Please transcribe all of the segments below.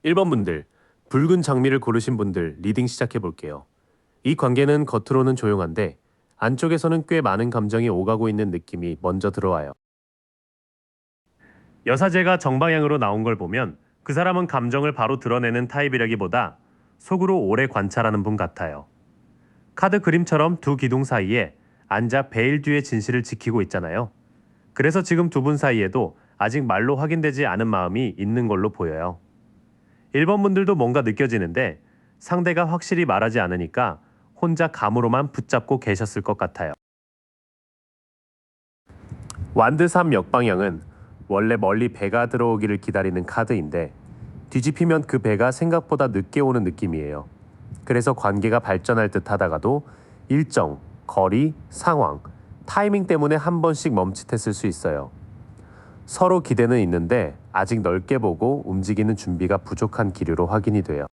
1번 분들, 붉은 장미를 고르신 분들 리딩 시작해 볼게요. 이 관계는 겉으로는 조용한데 안쪽에서는 꽤 많은 감정이 오가고 있는 느낌이 먼저 들어와요. 여사제가 정방향으로 나온 걸 보면 그 사람은 감정을 바로 드러내는 타입이라기보다 속으로 오래 관찰하는 분 같아요. 카드 그림처럼 두 기둥 사이에 앉아 베일 뒤의 진실을 지키고 있잖아요. 그래서 지금 두 분 사이에도 아직 말로 확인되지 않은 마음이 있는 걸로 보여요. 1번 분들도 뭔가 느껴지는데 상대가 확실히 말하지 않으니까 혼자 감으로만 붙잡고 계셨을 것 같아요. 완드 3 역방향은 원래 멀리 배가 들어오기를 기다리는 카드인데 뒤집히면 그 배가 생각보다 늦게 오는 느낌이에요. 그래서 관계가 발전할 듯 하다가도 일정, 거리, 상황, 타이밍 때문에 한 번씩 멈칫했을 수 있어요. 서로 기대는 있는데 아직 넓게 보고 움직이는 준비가 부족한 기류로 확인이 돼요.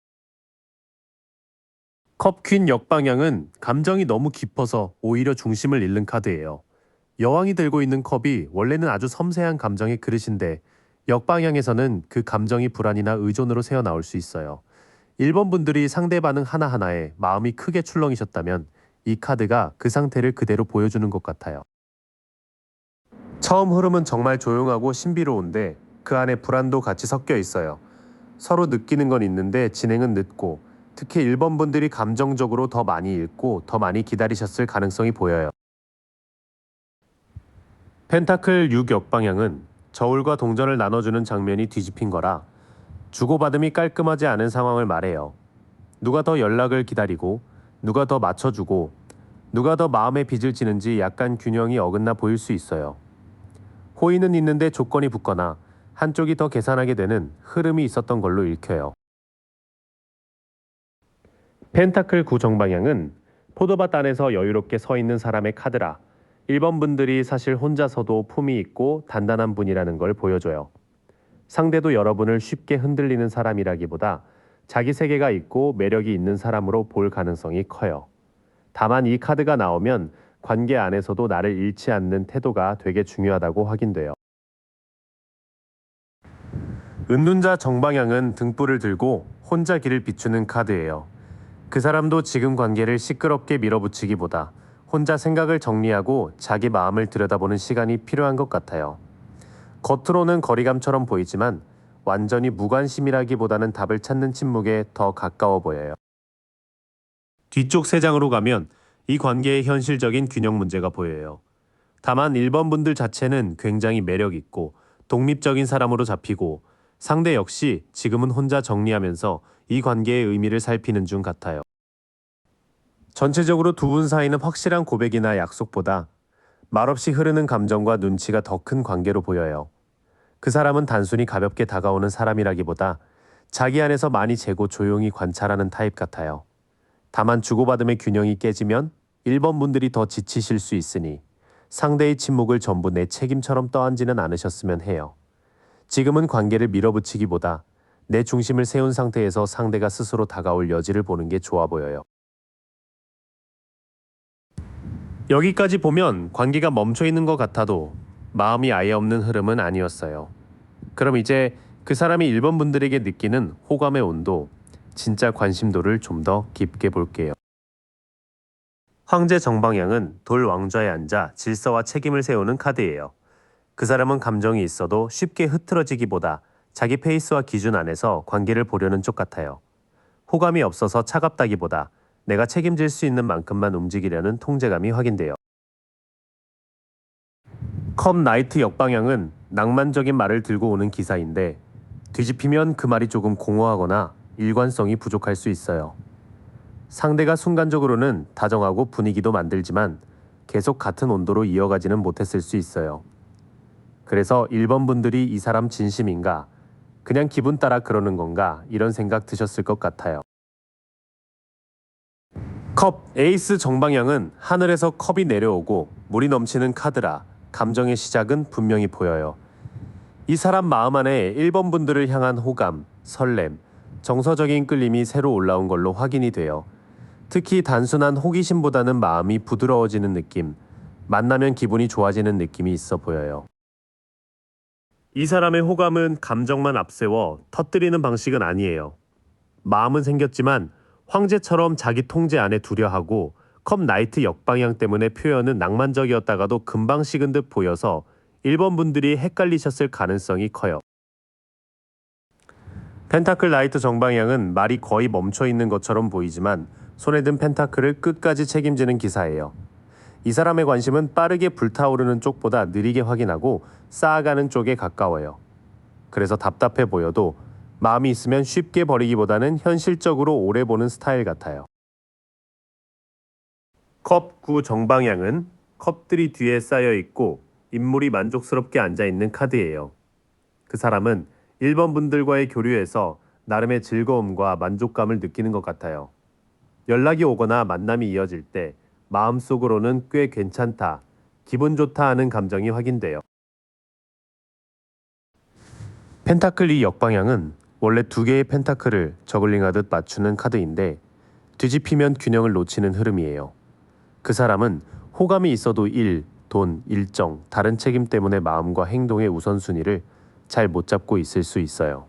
컵퀸 역방향은 감정이 너무 깊어서 오히려 중심을 잃는 카드예요. 여왕이 들고 있는 컵이 원래는 아주 섬세한 감정의 그릇인데 역방향에서는 그 감정이 불안이나 의존으로 새어나올 수 있어요. 1번 분들이 상대 반응 하나하나에 마음이 크게 출렁이셨다면 이 카드가 그 상태를 그대로 보여주는 것 같아요. 처음 흐름은 정말 조용하고 신비로운데 그 안에 불안도 같이 섞여 있어요. 서로 느끼는 건 있는데 진행은 늦고 특히 1번 분들이 감정적으로 더 많이 읽고 더 많이 기다리셨을 가능성이 보여요. 펜타클 6 역방향은 저울과 동전을 나눠주는 장면이 뒤집힌 거라 주고받음이 깔끔하지 않은 상황을 말해요. 누가 더 연락을 기다리고 누가 더 맞춰주고 누가 더 마음의 빚을 지는지 약간 균형이 어긋나 보일 수 있어요. 호의는 있는데 조건이 붙거나 한쪽이 더 계산하게 되는 흐름이 있었던 걸로 읽혀요. 펜타클 9 정방향은 포도밭 안에서 여유롭게 서 있는 사람의 카드라 1번 분들이 사실 혼자서도 품이 있고 단단한 분이라는 걸 보여줘요. 상대도 여러분을 쉽게 흔들리는 사람이라기보다 자기 세계가 있고 매력이 있는 사람으로 볼 가능성이 커요. 다만 이 카드가 나오면 관계 안에서도 나를 잃지 않는 태도가 되게 중요하다고 확인돼요. 은둔자 정방향은 등불을 들고 혼자 길을 비추는 카드예요. 그 사람도 지금 관계를 시끄럽게 밀어붙이기보다 혼자 생각을 정리하고 자기 마음을 들여다보는 시간이 필요한 것 같아요. 겉으로는 거리감처럼 보이지만 완전히 무관심이라기보다는 답을 찾는 침묵에 더 가까워 보여요. 뒤쪽 3장으로 가면 이 관계의 현실적인 균형 문제가 보여요. 다만 1번 분들 자체는 굉장히 매력 있고 독립적인 사람으로 잡히고 상대 역시 지금은 혼자 정리하면서 이 관계의 의미를 살피는 중 같아요. 전체적으로 두 분 사이는 확실한 고백이나 약속보다 말없이 흐르는 감정과 눈치가 더 큰 관계로 보여요. 그 사람은 단순히 가볍게 다가오는 사람이라기보다 자기 안에서 많이 재고 조용히 관찰하는 타입 같아요. 다만 주고받음의 균형이 깨지면 1번 분들이 더 지치실 수 있으니 상대의 침묵을 전부 내 책임처럼 떠안지는 않으셨으면 해요. 지금은 관계를 밀어붙이기보다 내 중심을 세운 상태에서 상대가 스스로 다가올 여지를 보는 게 좋아 보여요. 여기까지 보면 관계가 멈춰 있는 것 같아도 마음이 아예 없는 흐름은 아니었어요. 그럼 이제 그 사람이 1번 분들에게 느끼는 호감의 온도, 진짜 관심도를 좀 더 깊게 볼게요. 황제 정방향은 돌 왕좌에 앉아 질서와 책임을 세우는 카드예요. 그 사람은 감정이 있어도 쉽게 흐트러지기보다 자기 페이스와 기준 안에서 관계를 보려는 쪽 같아요. 호감이 없어서 차갑다기보다 내가 책임질 수 있는 만큼만 움직이려는 통제감이 확인돼요. 컵 나이트 역방향은 낭만적인 말을 들고 오는 기사인데 뒤집히면 그 말이 조금 공허하거나 일관성이 부족할 수 있어요. 상대가 순간적으로는 다정하고 분위기도 만들지만 계속 같은 온도로 이어가지는 못했을 수 있어요. 그래서 1번 분들이 이 사람 진심인가? 그냥 기분 따라 그러는 건가? 이런 생각 드셨을 것 같아요. 컵 에이스 정방향은 하늘에서 컵이 내려오고 물이 넘치는 카드라 감정의 시작은 분명히 보여요. 이 사람 마음 안에 1번 분들을 향한 호감, 설렘, 정서적인 끌림이 새로 올라온 걸로 확인이 돼요. 특히 단순한 호기심보다는 마음이 부드러워지는 느낌, 만나면 기분이 좋아지는 느낌이 있어 보여요. 이 사람의 호감은 감정만 앞세워 터뜨리는 방식은 아니에요. 마음은 생겼지만 황제처럼 자기 통제 안에 두려하고 컵 나이트 역방향 때문에 표현은 낭만적이었다가도 금방 식은 듯 보여서 일본 분들이 헷갈리셨을 가능성이 커요. 펜타클 나이트 정방향은 말이 거의 멈춰 있는 것처럼 보이지만 손에 든 펜타클을 끝까지 책임지는 기사예요. 이 사람의 관심은 빠르게 불타오르는 쪽보다 느리게 확인하고 쌓아가는 쪽에 가까워요. 그래서 답답해 보여도 마음이 있으면 쉽게 버리기보다는 현실적으로 오래 보는 스타일 같아요. 컵 9 정방향은 컵들이 뒤에 쌓여 있고 인물이 만족스럽게 앉아 있는 카드예요. 그 사람은 1번 분들과의 교류에서 나름의 즐거움과 만족감을 느끼는 것 같아요. 연락이 오거나 만남이 이어질 때 마음속으로는 꽤 괜찮다, 기분 좋다 하는 감정이 확인돼요. 펜타클 2 역방향은 원래 두 개의 펜타클을 저글링하듯 맞추는 카드인데 뒤집히면 균형을 놓치는 흐름이에요. 그 사람은 호감이 있어도 일, 돈, 일정, 다른 책임 때문에 마음과 행동의 우선순위를 잘 못 잡고 있을 수 있어요.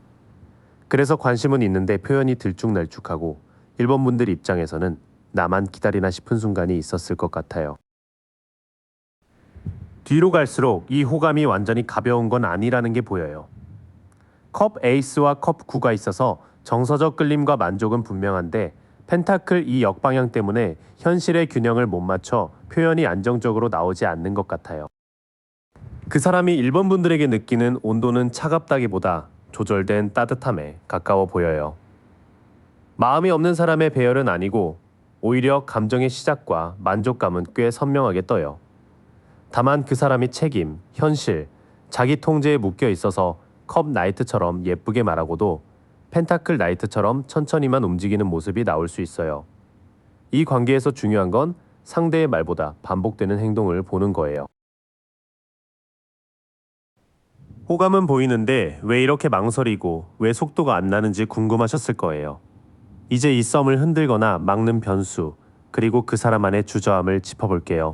그래서 관심은 있는데 표현이 들쭉날쭉하고 일본 분들 입장에서는 나만 기다리나 싶은 순간이 있었을 것 같아요. 뒤로 갈수록 이 호감이 완전히 가벼운 건 아니라는 게 보여요. 컵 에이스와 컵 9가 있어서 정서적 끌림과 만족은 분명한데 펜타클 이 역방향 때문에 현실의 균형을 못 맞춰 표현이 안정적으로 나오지 않는 것 같아요. 그 사람이 일본 분들에게 느끼는 온도는 차갑다기보다 조절된 따뜻함에 가까워 보여요. 마음이 없는 사람의 배열은 아니고 오히려 감정의 시작과 만족감은 꽤 선명하게 떠요. 다만 그 사람이 책임, 현실, 자기 통제에 묶여 있어서 컵 나이트처럼 예쁘게 말하고도 펜타클 나이트처럼 천천히만 움직이는 모습이 나올 수 있어요. 이 관계에서 중요한 건 상대의 말보다 반복되는 행동을 보는 거예요. 호감은 보이는데 왜 이렇게 망설이고 왜 속도가 안 나는지 궁금하셨을 거예요. 이제 이 썸을 흔들거나 막는 변수, 그리고 그 사람 안의 주저함을 짚어볼게요.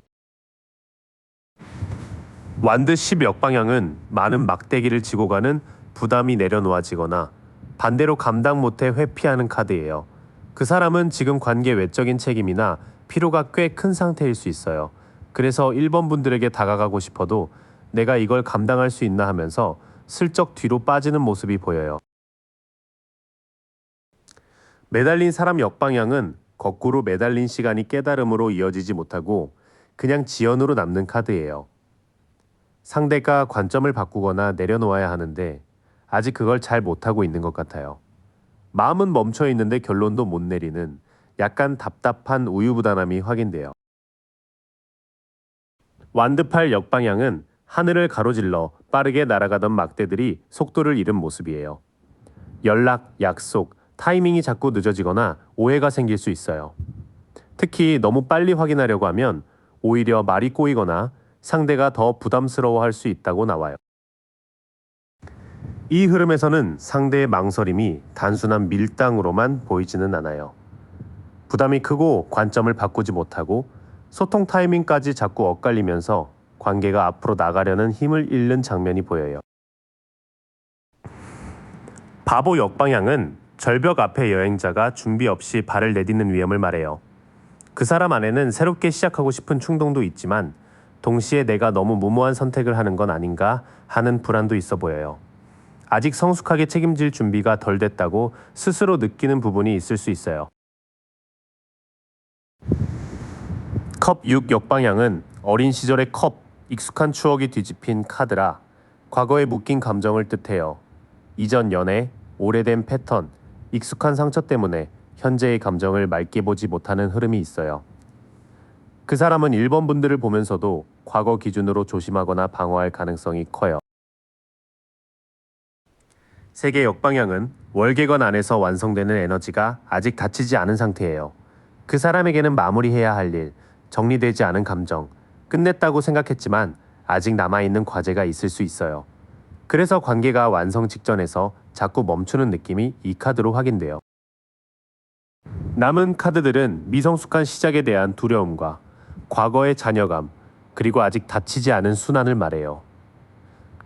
완드 10 역방향은 많은 막대기를 지고 가는 부담이 내려놓아지거나 반대로 감당 못해 회피하는 카드예요. 그 사람은 지금 관계 외적인 책임이나 피로가 꽤 큰 상태일 수 있어요. 그래서 1번 분들에게 다가가고 싶어도 내가 이걸 감당할 수 있나 하면서 슬쩍 뒤로 빠지는 모습이 보여요. 매달린 사람 역방향은 거꾸로 매달린 시간이 깨달음으로 이어지지 못하고 그냥 지연으로 남는 카드예요. 상대가 관점을 바꾸거나 내려놓아야 하는데 아직 그걸 잘 못하고 있는 것 같아요. 마음은 멈춰 있는데 결론도 못 내리는 약간 답답한 우유부단함이 확인돼요. 완드팔 역방향은 하늘을 가로질러 빠르게 날아가던 막대들이 속도를 잃은 모습이에요. 연락, 약속, 타이밍이 자꾸 늦어지거나 오해가 생길 수 있어요. 특히 너무 빨리 확인하려고 하면 오히려 말이 꼬이거나 상대가 더 부담스러워할 수 있다고 나와요. 이 흐름에서는 상대의 망설임이 단순한 밀당으로만 보이지는 않아요. 부담이 크고 관점을 바꾸지 못하고 소통 타이밍까지 자꾸 엇갈리면서 관계가 앞으로 나가려는 힘을 잃는 장면이 보여요. 바보 역방향은 절벽 앞에 여행자가 준비 없이 발을 내딛는 위험을 말해요. 그 사람 안에는 새롭게 시작하고 싶은 충동도 있지만 동시에 내가 너무 무모한 선택을 하는 건 아닌가 하는 불안도 있어 보여요. 아직 성숙하게 책임질 준비가 덜 됐다고 스스로 느끼는 부분이 있을 수 있어요. 컵 6 역방향은 어린 시절의 컵, 익숙한 추억이 뒤집힌 카드라 과거에 묶인 감정을 뜻해요. 이전 연애, 오래된 패턴, 익숙한 상처 때문에 현재의 감정을 맑게 보지 못하는 흐름이 있어요. 그 사람은 1번 분들을 보면서도 과거 기준으로 조심하거나 방어할 가능성이 커요. 세계 역방향은 월계관 안에서 완성되는 에너지가 아직 닫히지 않은 상태예요. 그 사람에게는 마무리해야 할 일, 정리되지 않은 감정, 끝냈다고 생각했지만 아직 남아있는 과제가 있을 수 있어요. 그래서 관계가 완성 직전에서 자꾸 멈추는 느낌이 이 카드로 확인돼요. 남은 카드들은 미성숙한 시작에 대한 두려움과 과거의 잔여감, 그리고 아직 닫히지 않은 순환을 말해요.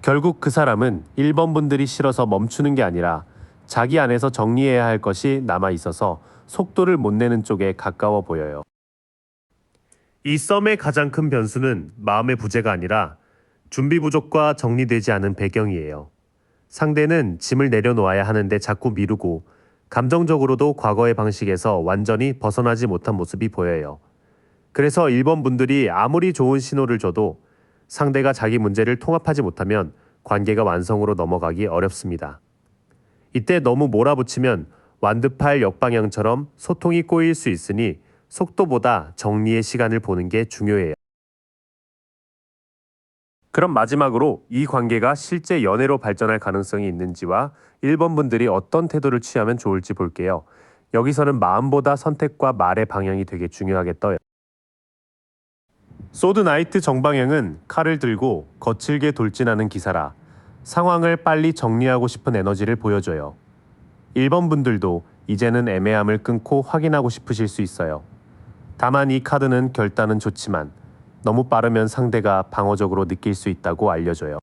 결국 그 사람은 1번 분들이 싫어서 멈추는 게 아니라 자기 안에서 정리해야 할 것이 남아 있어서 속도를 못 내는 쪽에 가까워 보여요. 이 썸의 가장 큰 변수는 마음의 부재가 아니라 준비 부족과 정리되지 않은 배경이에요. 상대는 짐을 내려놓아야 하는데 자꾸 미루고 감정적으로도 과거의 방식에서 완전히 벗어나지 못한 모습이 보여요. 그래서 1번 분들이 아무리 좋은 신호를 줘도 상대가 자기 문제를 통합하지 못하면 관계가 완성으로 넘어가기 어렵습니다. 이때 너무 몰아붙이면 완드팔 역방향처럼 소통이 꼬일 수 있으니 속도보다 정리의 시간을 보는 게 중요해요. 그럼 마지막으로 이 관계가 실제 연애로 발전할 가능성이 있는지와 1번 분들이 어떤 태도를 취하면 좋을지 볼게요. 여기서는 마음보다 선택과 말의 방향이 되게 중요하게 떠요. 소드 나이트 정방향은 칼을 들고 거칠게 돌진하는 기사라 상황을 빨리 정리하고 싶은 에너지를 보여줘요. 1번 분들도 이제는 애매함을 끊고 확인하고 싶으실 수 있어요. 다만 이 카드는 결단은 좋지만 너무 빠르면 상대가 방어적으로 느낄 수 있다고 알려줘요.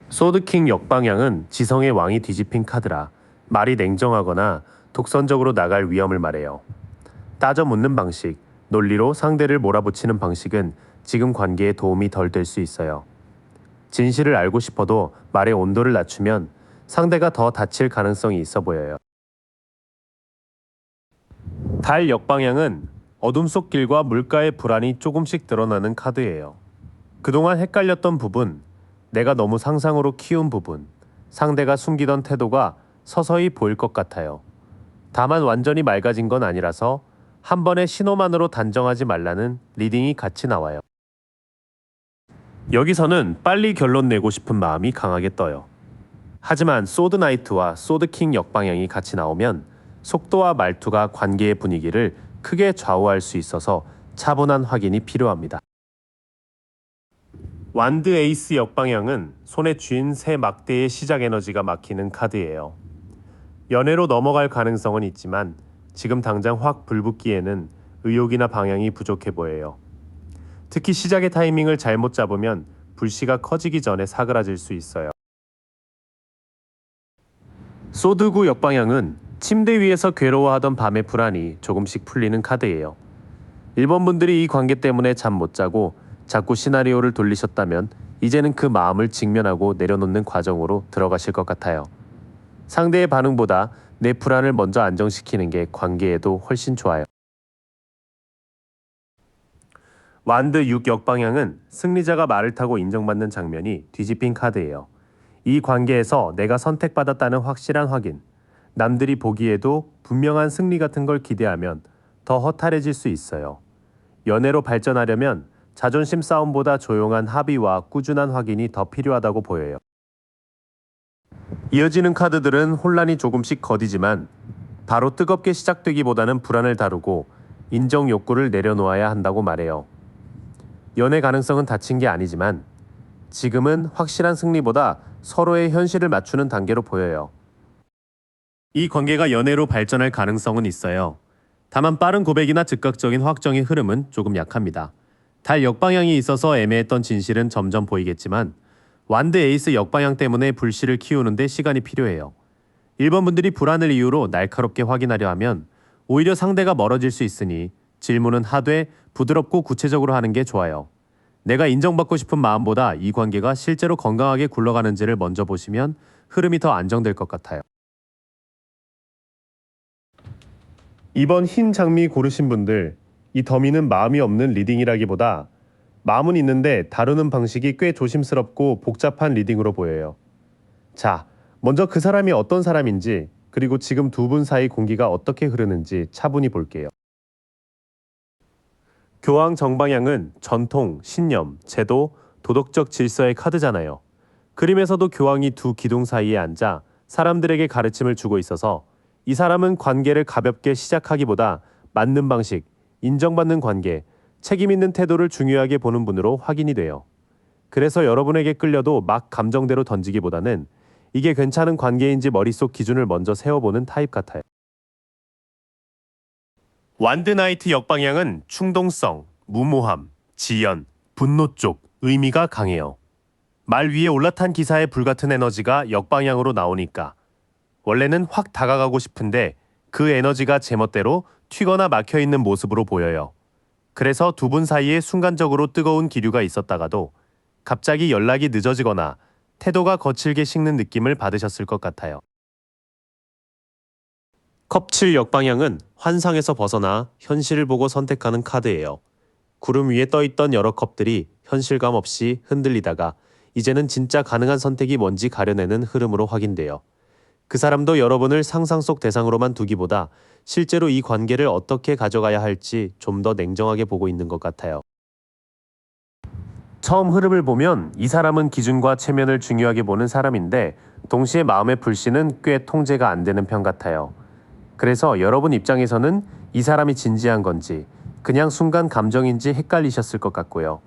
소드킹 역방향은 지성의 왕이 뒤집힌 카드라 말이 냉정하거나 독선적으로 나갈 위험을 말해요. 따져 묻는 방식, 논리로 상대를 몰아붙이는 방식은 지금 관계에 도움이 덜 될 수 있어요. 진실을 알고 싶어도 말의 온도를 낮추면 상대가 더 다칠 가능성이 있어 보여요. 달 역방향은 어둠 속 길과 물가의 불안이 조금씩 드러나는 카드예요. 그동안 헷갈렸던 부분, 내가 너무 상상으로 키운 부분, 상대가 숨기던 태도가 서서히 보일 것 같아요. 다만 완전히 맑아진 건 아니라서 한 번의 신호만으로 단정하지 말라는 리딩이 같이 나와요. 여기서는 빨리 결론 내고 싶은 마음이 강하게 떠요. 하지만 소드 나이트와 소드 킹 역방향이 같이 나오면 속도와 말투가 관계의 분위기를 크게 좌우할 수 있어서 차분한 확인이 필요합니다. 완드 에이스 역방향은 손에 쥔 새 막대의 시작 에너지가 막히는 카드예요. 연애로 넘어갈 가능성은 있지만 지금 당장 확 불붙기에는 의욕이나 방향이 부족해 보여요. 특히 시작의 타이밍을 잘못 잡으면 불씨가 커지기 전에 사그라질 수 있어요. 소드구 역방향은 침대 위에서 괴로워하던 밤의 불안이 조금씩 풀리는 카드예요. 1번 분들이 이 관계 때문에 잠 못 자고 자꾸 시나리오를 돌리셨다면 이제는 그 마음을 직면하고 내려놓는 과정으로 들어가실 것 같아요. 상대의 반응보다 내 불안을 먼저 안정시키는 게 관계에도 훨씬 좋아요. 완드 6 역방향은 승리자가 말을 타고 인정받는 장면이 뒤집힌 카드예요. 이 관계에서 내가 선택받았다는 확실한 확인, 남들이 보기에도 분명한 승리 같은 걸 기대하면 더 허탈해질 수 있어요. 연애로 발전하려면 자존심 싸움보다 조용한 합의와 꾸준한 확인이 더 필요하다고 보여요. 이어지는 카드들은 혼란이 조금씩 거디지만 바로 뜨겁게 시작되기보다는 불안을 다루고 인정 욕구를 내려놓아야 한다고 말해요. 연애 가능성은 닫힌 게 아니지만 지금은 확실한 승리보다 서로의 현실을 맞추는 단계로 보여요. 이 관계가 연애로 발전할 가능성은 있어요. 다만 빠른 고백이나 즉각적인 확정의 흐름은 조금 약합니다. 달 역방향이 있어서 애매했던 진실은 점점 보이겠지만 완드 에이스 역방향 때문에 불씨를 키우는데 시간이 필요해요. 1번 분들이 불안을 이유로 날카롭게 확인하려 하면 오히려 상대가 멀어질 수 있으니 질문은 하되 부드럽고 구체적으로 하는 게 좋아요. 내가 인정받고 싶은 마음보다 이 관계가 실제로 건강하게 굴러가는지를 먼저 보시면 흐름이 더 안정될 것 같아요. 이번 흰 장미 고르신 분들, 이 더미는 마음이 없는 리딩이라기보다 마음은 있는데 다루는 방식이 꽤 조심스럽고 복잡한 리딩으로 보여요. 자, 먼저 그 사람이 어떤 사람인지 그리고 지금 두 분 사이 공기가 어떻게 흐르는지 차분히 볼게요. 교황 정방향은 전통, 신념, 제도, 도덕적 질서의 카드잖아요. 그림에서도 교황이 두 기둥 사이에 앉아 사람들에게 가르침을 주고 있어서 이 사람은 관계를 가볍게 시작하기보다 맞는 방식, 인정받는 관계, 책임 있는 태도를 중요하게 보는 분으로 확인이 돼요. 그래서 여러분에게 끌려도 막 감정대로 던지기보다는 이게 괜찮은 관계인지 머릿속 기준을 먼저 세워보는 타입 같아요. 완드 나이트 역방향은 충동성, 무모함, 지연, 분노 쪽 의미가 강해요. 말 위에 올라탄 기사의 불같은 에너지가 역방향으로 나오니까 원래는 확 다가가고 싶은데 그 에너지가 제멋대로 튀거나 막혀있는 모습으로 보여요. 그래서 두 분 사이에 순간적으로 뜨거운 기류가 있었다가도 갑자기 연락이 늦어지거나 태도가 거칠게 식는 느낌을 받으셨을 것 같아요. 컵 7 역방향은 환상에서 벗어나 현실을 보고 선택하는 카드예요. 구름 위에 떠있던 여러 컵들이 현실감 없이 흔들리다가 이제는 진짜 가능한 선택이 뭔지 가려내는 흐름으로 확인돼요. 그 사람도 여러분을 상상 속 대상으로만 두기보다 실제로 이 관계를 어떻게 가져가야 할지 좀 더 냉정하게 보고 있는 것 같아요. 처음 흐름을 보면 이 사람은 기준과 체면을 중요하게 보는 사람인데 동시에 마음의 불씨는 꽤 통제가 안 되는 편 같아요. 그래서 여러분 입장에서는 이 사람이 진지한 건지 그냥 순간 감정인지 헷갈리셨을 것 같고요.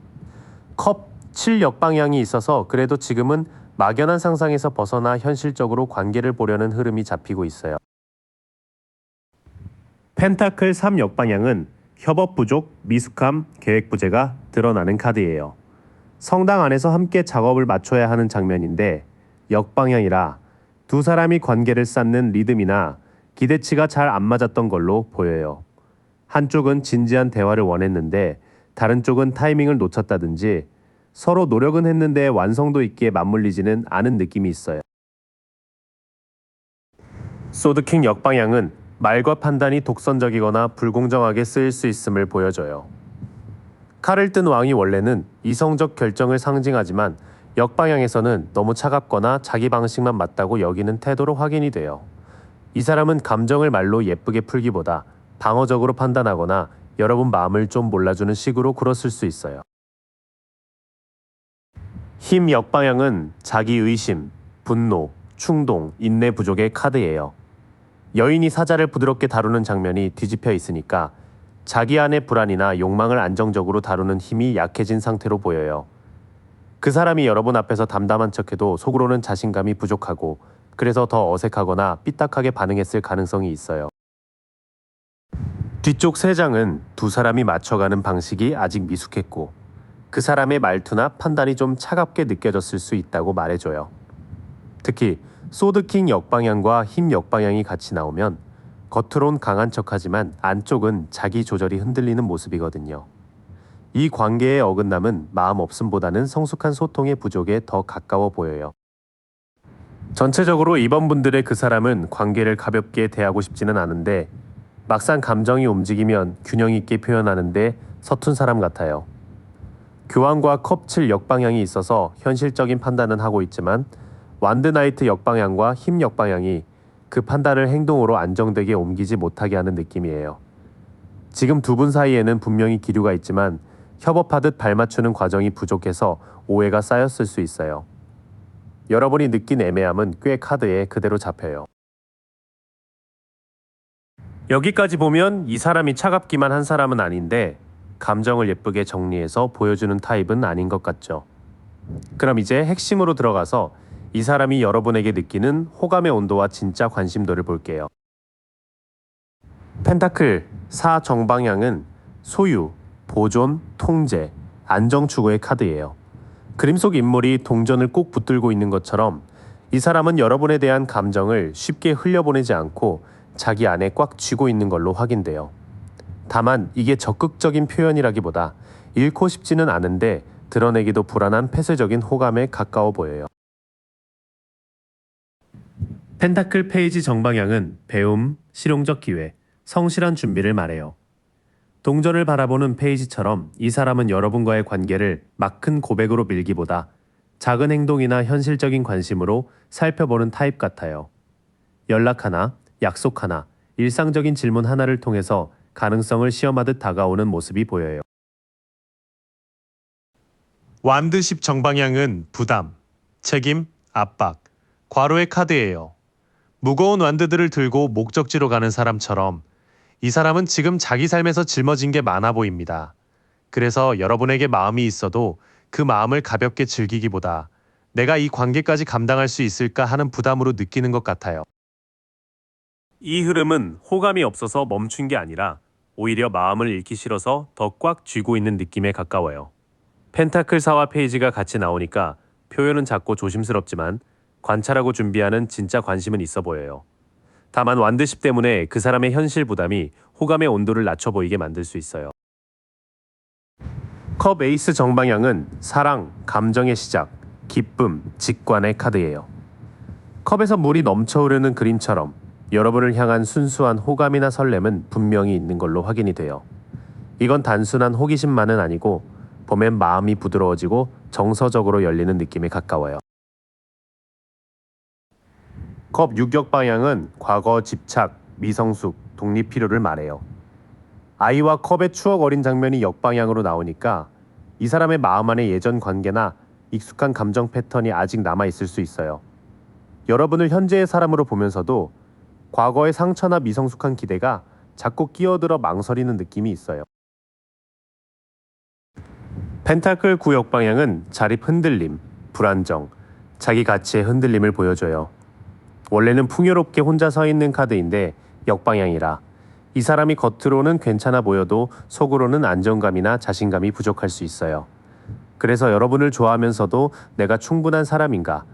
컵 7 역방향이 있어서 그래도 지금은 막연한 상상에서 벗어나 현실적으로 관계를 보려는 흐름이 잡히고 있어요. 펜타클 3 역방향은 협업 부족, 미숙함, 계획 부재가 드러나는 카드예요. 성당 안에서 함께 작업을 맞춰야 하는 장면인데 역방향이라 두 사람이 관계를 쌓는 리듬이나 기대치가 잘 안 맞았던 걸로 보여요. 한쪽은 진지한 대화를 원했는데 다른 쪽은 타이밍을 놓쳤다든지 서로 노력은 했는데 완성도 있게 맞물리지는 않은 느낌이 있어요. 소드킹 역방향은 말과 판단이 독선적이거나 불공정하게 쓰일 수 있음을 보여줘요. 칼을 든 왕이 원래는 이성적 결정을 상징하지만 역방향에서는 너무 차갑거나 자기 방식만 맞다고 여기는 태도로 확인이 돼요. 이 사람은 감정을 말로 예쁘게 풀기보다 방어적으로 판단하거나 여러분 마음을 좀 몰라주는 식으로 굴었을 수 있어요. 힘 역방향은 자기 의심, 분노, 충동, 인내 부족의 카드예요. 여인이 사자를 부드럽게 다루는 장면이 뒤집혀 있으니까 자기 안의 불안이나 욕망을 안정적으로 다루는 힘이 약해진 상태로 보여요. 그 사람이 여러분 앞에서 담담한 척해도 속으로는 자신감이 부족하고 그래서 더 어색하거나 삐딱하게 반응했을 가능성이 있어요. 뒤쪽 3장은 두 사람이 맞춰가는 방식이 아직 미숙했고 그 사람의 말투나 판단이 좀 차갑게 느껴졌을 수 있다고 말해줘요. 특히 소드킹 역방향과 힘 역방향이 같이 나오면 겉으론 강한 척하지만 안쪽은 자기 조절이 흔들리는 모습이거든요. 이 관계의 어긋남은 마음 없음보다는 성숙한 소통의 부족에 더 가까워 보여요. 전체적으로 이번 분들의 그 사람은 관계를 가볍게 대하고 싶지는 않은데 막상 감정이 움직이면 균형 있게 표현하는데 서툰 사람 같아요. 교황과 컵 7 역방향이 있어서 현실적인 판단은 하고 있지만 완드 나이트 역방향과 힘 역방향이 그 판단을 행동으로 안정되게 옮기지 못하게 하는 느낌이에요. 지금 두 분 사이에는 분명히 기류가 있지만 협업하듯 발맞추는 과정이 부족해서 오해가 쌓였을 수 있어요. 여러분이 느낀 애매함은 꽤 카드에 그대로 잡혀요. 여기까지 보면 이 사람이 차갑기만 한 사람은 아닌데 감정을 예쁘게 정리해서 보여주는 타입은 아닌 것 같죠. 그럼 이제 핵심으로 들어가서 이 사람이 여러분에게 느끼는 호감의 온도와 진짜 관심도를 볼게요. 펜타클 4 정방향은 소유, 보존, 통제, 안정 추구의 카드예요. 그림 속 인물이 동전을 꼭 붙들고 있는 것처럼 이 사람은 여러분에 대한 감정을 쉽게 흘려보내지 않고 자기 안에 꽉 쥐고 있는 걸로 확인돼요. 다만 이게 적극적인 표현이라기보다 잃고 싶지는 않은데 드러내기도 불안한 폐쇄적인 호감에 가까워 보여요. 펜타클 페이지 정방향은 배움, 실용적 기회, 성실한 준비를 말해요. 동전을 바라보는 페이지처럼 이 사람은 여러분과의 관계를 막 큰 고백으로 밀기보다 작은 행동이나 현실적인 관심으로 살펴보는 타입 같아요. 연락 하나, 약속 하나, 일상적인 질문 하나를 통해서 가능성을 시험하듯 다가오는 모습이 보여요. 완드 10 정방향은 부담, 책임, 압박, 과로의 카드예요. 무거운 완드들을 들고 목적지로 가는 사람처럼 이 사람은 지금 자기 삶에서 짊어진 게 많아 보입니다. 그래서 여러분에게 마음이 있어도 그 마음을 가볍게 즐기기보다 내가 이 관계까지 감당할 수 있을까 하는 부담으로 느끼는 것 같아요. 이 흐름은 호감이 없어서 멈춘 게 아니라 오히려 마음을 잃기 싫어서 더 꽉 쥐고 있는 느낌에 가까워요. 펜타클 4와 페이지가 같이 나오니까 표현은 작고 조심스럽지만 관찰하고 준비하는 진짜 관심은 있어 보여요. 다만 완드십 때문에 그 사람의 현실 부담이 호감의 온도를 낮춰 보이게 만들 수 있어요. 컵 에이스 정방향은 사랑, 감정의 시작, 기쁨, 직관의 카드예요. 컵에서 물이 넘쳐 흐르는 그림처럼 여러분을 향한 순수한 호감이나 설렘은 분명히 있는 걸로 확인이 돼요. 이건 단순한 호기심만은 아니고 보면 마음이 부드러워지고 정서적으로 열리는 느낌에 가까워요. 컵 유격 방향은 과거 집착, 미성숙, 독립 필요를 말해요. 아이와 컵의 추억 어린 장면이 역방향으로 나오니까 이 사람의 마음 안에 예전 관계나 익숙한 감정 패턴이 아직 남아 있을 수 있어요. 여러분을 현재의 사람으로 보면서도 과거의 상처나 미성숙한 기대가 자꾸 끼어들어 망설이는 느낌이 있어요. 펜타클 9 역방향은 자립 흔들림, 불안정, 자기 가치의 흔들림을 보여줘요. 원래는 풍요롭게 혼자 서 있는 카드인데 역방향이라 이 사람이 겉으로는 괜찮아 보여도 속으로는 안정감이나 자신감이 부족할 수 있어요. 그래서 여러분을 좋아하면서도 내가 충분한 사람인가,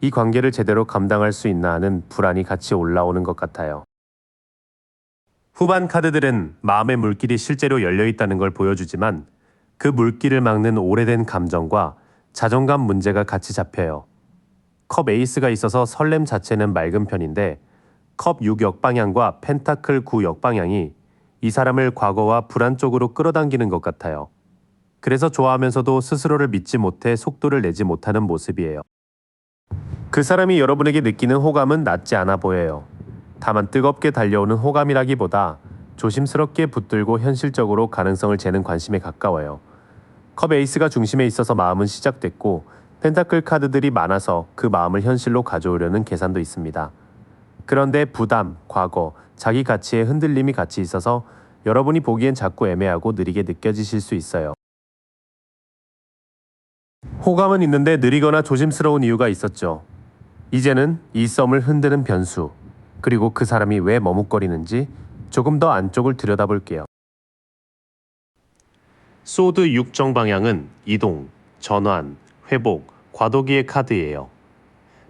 이 관계를 제대로 감당할 수 있나 하는 불안이 같이 올라오는 것 같아요. 후반 카드들은 마음의 물길이 실제로 열려 있다는 걸 보여주지만 그 물길을 막는 오래된 감정과 자존감 문제가 같이 잡혀요. 컵 에이스가 있어서 설렘 자체는 맑은 편인데 컵 6 역방향과 펜타클 9 역방향이 이 사람을 과거와 불안 쪽으로 끌어당기는 것 같아요. 그래서 좋아하면서도 스스로를 믿지 못해 속도를 내지 못하는 모습이에요. 그 사람이 여러분에게 느끼는 호감은 낮지 않아 보여요. 다만 뜨겁게 달려오는 호감이라기보다 조심스럽게 붙들고 현실적으로 가능성을 재는 관심에 가까워요. 컵 에이스가 중심에 있어서 마음은 시작됐고 펜타클 카드들이 많아서 그 마음을 현실로 가져오려는 계산도 있습니다. 그런데 부담, 과거, 자기 가치의 흔들림이 같이 있어서 여러분이 보기엔 자꾸 애매하고 느리게 느껴지실 수 있어요. 호감은 있는데 느리거나 조심스러운 이유가 있었죠. 이제는 이 썸을 흔드는 변수, 그리고 그 사람이 왜 머뭇거리는지 조금 더 안쪽을 들여다볼게요. 소드 6정 방향은 이동, 전환, 회복, 과도기의 카드예요.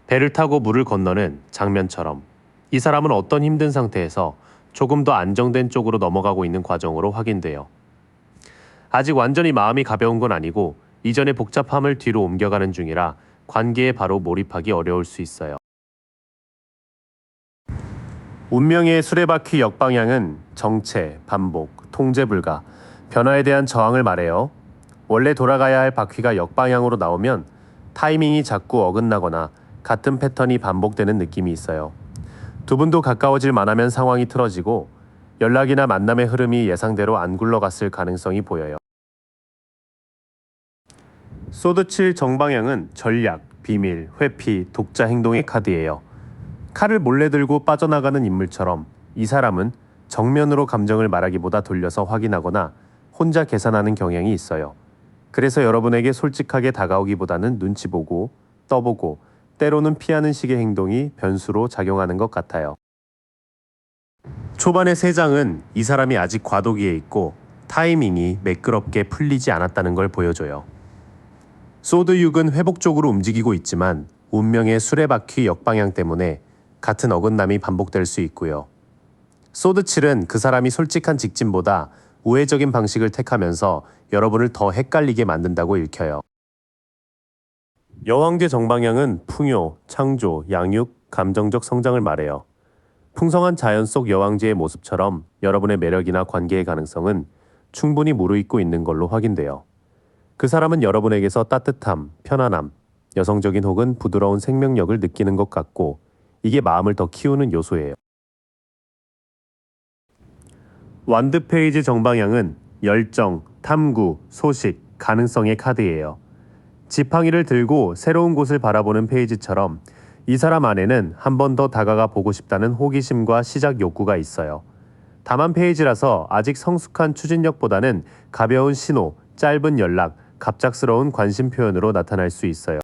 배를 타고 물을 건너는 장면처럼 이 사람은 어떤 힘든 상태에서 조금 더 안정된 쪽으로 넘어가고 있는 과정으로 확인돼요. 아직 완전히 마음이 가벼운 건 아니고 이전의 복잡함을 뒤로 옮겨가는 중이라 관계에 바로 몰입하기 어려울 수 있어요. 운명의 수레바퀴 역방향은 정체, 반복, 통제 불가, 변화에 대한 저항을 말해요. 원래 돌아가야 할 바퀴가 역방향으로 나오면 타이밍이 자꾸 어긋나거나 같은 패턴이 반복되는 느낌이 있어요. 두 분도 가까워질 만하면 상황이 틀어지고 연락이나 만남의 흐름이 예상대로 안 굴러갔을 가능성이 보여요. 소드 7 정방향은 전략, 비밀, 회피, 독자 행동의 카드예요. 칼을 몰래 들고 빠져나가는 인물처럼 이 사람은 정면으로 감정을 말하기보다 돌려서 확인하거나 혼자 계산하는 경향이 있어요. 그래서 여러분에게 솔직하게 다가오기보다는 눈치 보고 떠보고 때로는 피하는 식의 행동이 변수로 작용하는 것 같아요. 초반의 3장은 이 사람이 아직 과도기에 있고 타이밍이 매끄럽게 풀리지 않았다는 걸 보여줘요. 소드 6은 회복적으로 움직이고 있지만 운명의 수레바퀴 역방향 때문에 같은 어긋남이 반복될 수 있고요. 소드 7은 그 사람이 솔직한 직진보다 우회적인 방식을 택하면서 여러분을 더 헷갈리게 만든다고 읽혀요. 여왕제 정방향은 풍요, 창조, 양육, 감정적 성장을 말해요. 풍성한 자연 속 여왕제의 모습처럼 여러분의 매력이나 관계의 가능성은 충분히 무르익고 있는 걸로 확인돼요. 그 사람은 여러분에게서 따뜻함, 편안함, 여성적인 혹은 부드러운 생명력을 느끼는 것 같고 이게 마음을 더 키우는 요소예요. 완드 페이지 정방향은 열정, 탐구, 소식, 가능성의 카드예요. 지팡이를 들고 새로운 곳을 바라보는 페이지처럼 이 사람 안에는 한 번 더 다가가 보고 싶다는 호기심과 시작 욕구가 있어요. 다만 페이지라서 아직 성숙한 추진력보다는 가벼운 신호, 짧은 연락, 갑작스러운 관심 표현으로 나타날 수 있어요.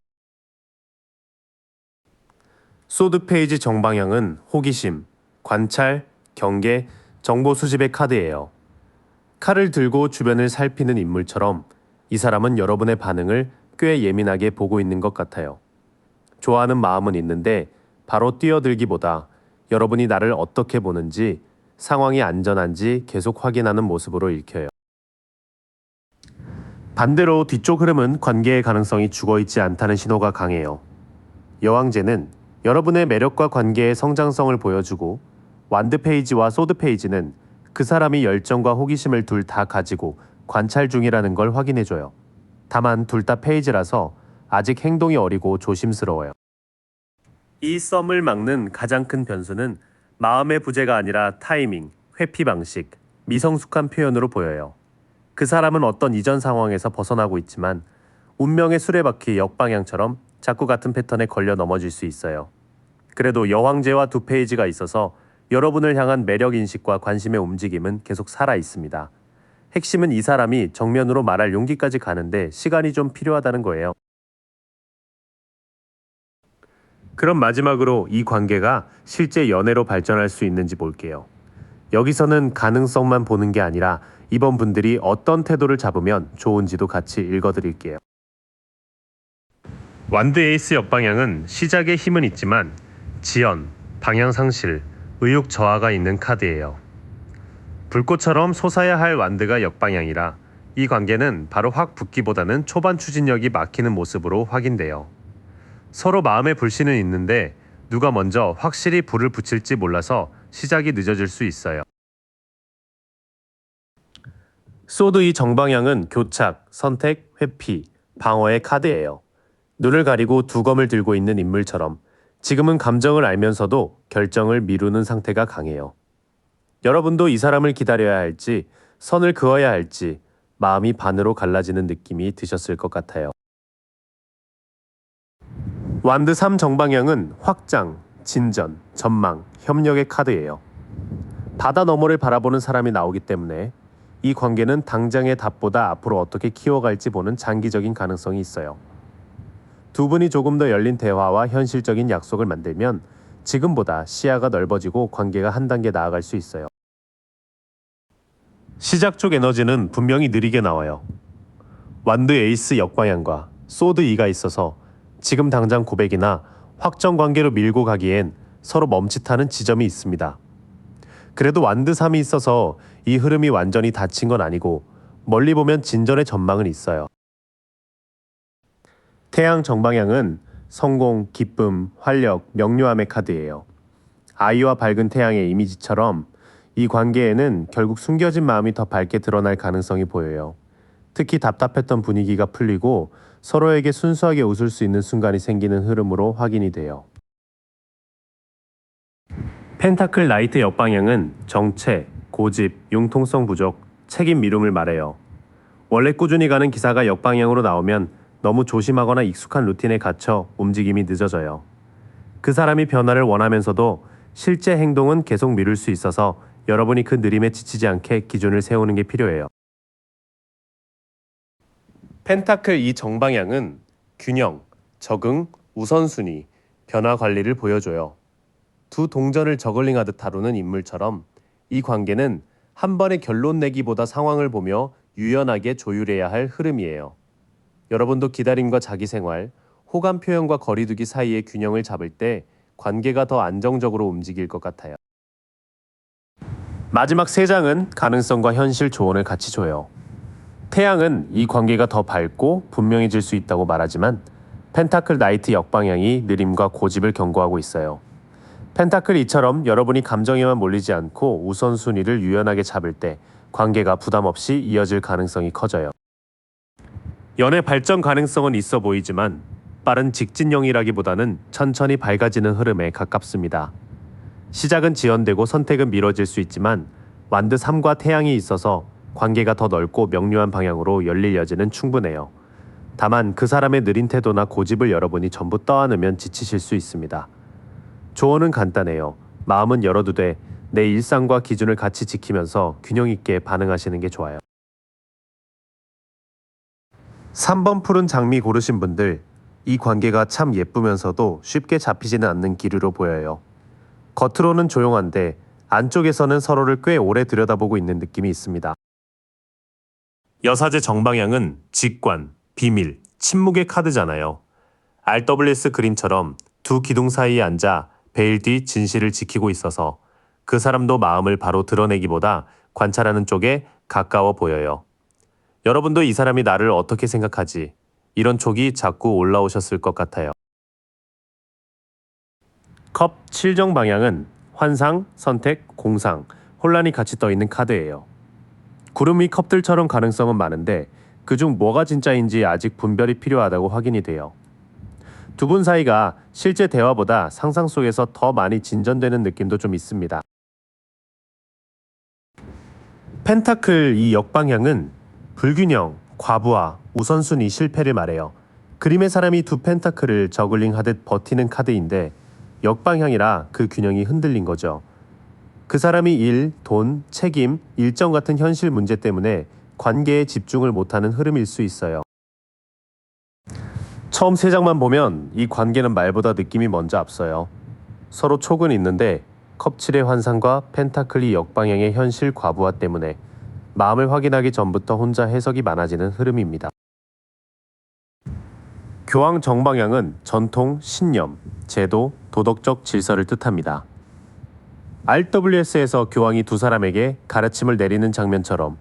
소드 페이지 정방향은 호기심, 관찰, 경계, 정보 수집의 카드예요. 칼을 들고 주변을 살피는 인물처럼 이 사람은 여러분의 반응을 꽤 예민하게 보고 있는 것 같아요. 좋아하는 마음은 있는데 바로 뛰어들기보다 여러분이 나를 어떻게 보는지, 상황이 안전한지 계속 확인하는 모습으로 읽혀요. 반대로 뒤쪽 흐름은 관계의 가능성이 죽어있지 않다는 신호가 강해요. 여왕제는 여러분의 매력과 관계의 성장성을 보여주고, 완드 페이지와 소드 페이지는 그 사람이 열정과 호기심을 둘 다 가지고 관찰 중이라는 걸 확인해줘요. 다만 둘 다 페이지라서 아직 행동이 어리고 조심스러워요. 이 썸을 막는 가장 큰 변수는 마음의 부재가 아니라 타이밍, 회피 방식, 미성숙한 표현으로 보여요. 그 사람은 어떤 이전 상황에서 벗어나고 있지만 운명의 수레바퀴 역방향처럼 자꾸 같은 패턴에 걸려 넘어질 수 있어요. 그래도 여왕제와 두 페이지가 있어서 여러분을 향한 매력 인식과 관심의 움직임은 계속 살아 있습니다. 핵심은 이 사람이 정면으로 말할 용기까지 가는데 시간이 좀 필요하다는 거예요. 그럼 마지막으로 이 관계가 실제 연애로 발전할 수 있는지 볼게요. 여기서는 가능성만 보는 게 아니라 이번 분들이 어떤 태도를 잡으면 좋은지도 같이 읽어드릴게요. 완드 에이스 역방향은 시작에 힘은 있지만 지연, 방향 상실, 의욕 저하가 있는 카드예요. 불꽃처럼 솟아야 할 완드가 역방향이라 이 관계는 바로 확 붙기보다는 초반 추진력이 막히는 모습으로 확인돼요. 서로 마음의 불신은 있는데 누가 먼저 확실히 불을 붙일지 몰라서 시작이 늦어질 수 있어요. 소드의 정방향은 교착, 선택, 회피, 방어의 카드예요. 눈을 가리고 두 검을 들고 있는 인물처럼 지금은 감정을 알면서도 결정을 미루는 상태가 강해요. 여러분도 이 사람을 기다려야 할지, 선을 그어야 할지 마음이 반으로 갈라지는 느낌이 드셨을 것 같아요. 완드 3 정방향은 확장, 진전, 전망, 협력의 카드예요. 바다 너머를 바라보는 사람이 나오기 때문에 이 관계는 당장의 답보다 앞으로 어떻게 키워갈지 보는 장기적인 가능성이 있어요. 두 분이 조금 더 열린 대화와 현실적인 약속을 만들면 지금보다 시야가 넓어지고 관계가 한 단계 나아갈 수 있어요. 시작 쪽 에너지는 분명히 느리게 나와요. 완드 에이스 역방향과 소드 2가 있어서 지금 당장 고백이나 확정 관계로 밀고 가기엔 서로 멈칫하는 지점이 있습니다. 그래도 완드 3이 있어서 이 흐름이 완전히 닫힌 건 아니고 멀리 보면 진전의 전망은 있어요. 태양 정방향은 성공, 기쁨, 활력, 명료함의 카드예요. 아이와 밝은 태양의 이미지처럼 이 관계에는 결국 숨겨진 마음이 더 밝게 드러날 가능성이 보여요. 특히 답답했던 분위기가 풀리고 서로에게 순수하게 웃을 수 있는 순간이 생기는 흐름으로 확인이 돼요. 펜타클 나이트 역방향은 정체, 고집, 융통성 부족, 책임 미룸을 말해요. 원래 꾸준히 가는 기사가 역방향으로 나오면 너무 조심하거나 익숙한 루틴에 갇혀 움직임이 늦어져요. 그 사람이 변화를 원하면서도 실제 행동은 계속 미룰 수 있어서 여러분이 그 느림에 지치지 않게 기준을 세우는 게 필요해요. 펜타클 2 정방향은 균형, 적응, 우선순위, 변화 관리를 보여줘요. 두 동전을 저글링하듯 다루는 인물처럼 이 관계는 한 번에 결론 내기보다 상황을 보며 유연하게 조율해야 할 흐름이에요. 여러분도 기다림과 자기 생활, 호감 표현과 거리두기 사이의 균형을 잡을 때 관계가 더 안정적으로 움직일 것 같아요. 마지막 세 장은 가능성과 현실 조언을 같이 줘요. 태양은 이 관계가 더 밝고 분명해질 수 있다고 말하지만 펜타클 나이트 역방향이 느림과 고집을 경고하고 있어요. 펜타클 2처럼 여러분이 감정에만 몰리지 않고 우선순위를 유연하게 잡을 때 관계가 부담 없이 이어질 가능성이 커져요. 연애 발전 가능성은 있어 보이지만 빠른 직진형이라기보다는 천천히 밝아지는 흐름에 가깝습니다. 시작은 지연되고 선택은 미뤄질 수 있지만 완드 3과 태양이 있어서 관계가 더 넓고 명료한 방향으로 열릴 여지는 충분해요. 다만 그 사람의 느린 태도나 고집을 여러분이 전부 떠안으면 지치실 수 있습니다. 조언은 간단해요. 마음은 열어두되 내 일상과 기준을 같이 지키면서 균형 있게 반응하시는 게 좋아요. 3번 푸른 장미 고르신 분들, 이 관계가 참 예쁘면서도 쉽게 잡히지는 않는 기류로 보여요. 겉으로는 조용한데 안쪽에서는 서로를 꽤 오래 들여다보고 있는 느낌이 있습니다. 여사제 정방향은 직관, 비밀, 침묵의 카드잖아요. RWS 그림처럼 두 기둥 사이에 앉아 베일 뒤 진실을 지키고 있어서 그 사람도 마음을 바로 드러내기보다 관찰하는 쪽에 가까워 보여요. 여러분도 이 사람이 나를 어떻게 생각하지? 이런 촉이 자꾸 올라오셨을 것 같아요. 컵 7정 방향은 환상, 선택, 공상, 혼란이 같이 떠있는 카드예요. 구름 위 컵들처럼 가능성은 많은데 그중 뭐가 진짜인지 아직 분별이 필요하다고 확인이 돼요. 두 분 사이가 실제 대화보다 상상 속에서 더 많이 진전되는 느낌도 좀 있습니다. 펜타클 이 역방향은 불균형, 과부하, 우선순위 실패를 말해요. 그림의 사람이 두 펜타클을 저글링 하듯 버티는 카드인데 역방향이라 그 균형이 흔들린 거죠. 그 사람이 일, 돈, 책임, 일정 같은 현실 문제 때문에 관계에 집중을 못하는 흐름일 수 있어요. 처음 세 장만 보면 이 관계는 말보다 느낌이 먼저 앞서요. 서로 촉은 있는데 컵7의 환상과 펜타클이 역방향의 현실 과부하 때문에 마음을 확인하기 전부터 혼자 해석이 많아지는 흐름입니다. 교황 정방향은 전통, 신념, 제도, 도덕적 질서를 뜻합니다. RWS에서 교황이 두 사람에게 가르침을 내리는 장면처럼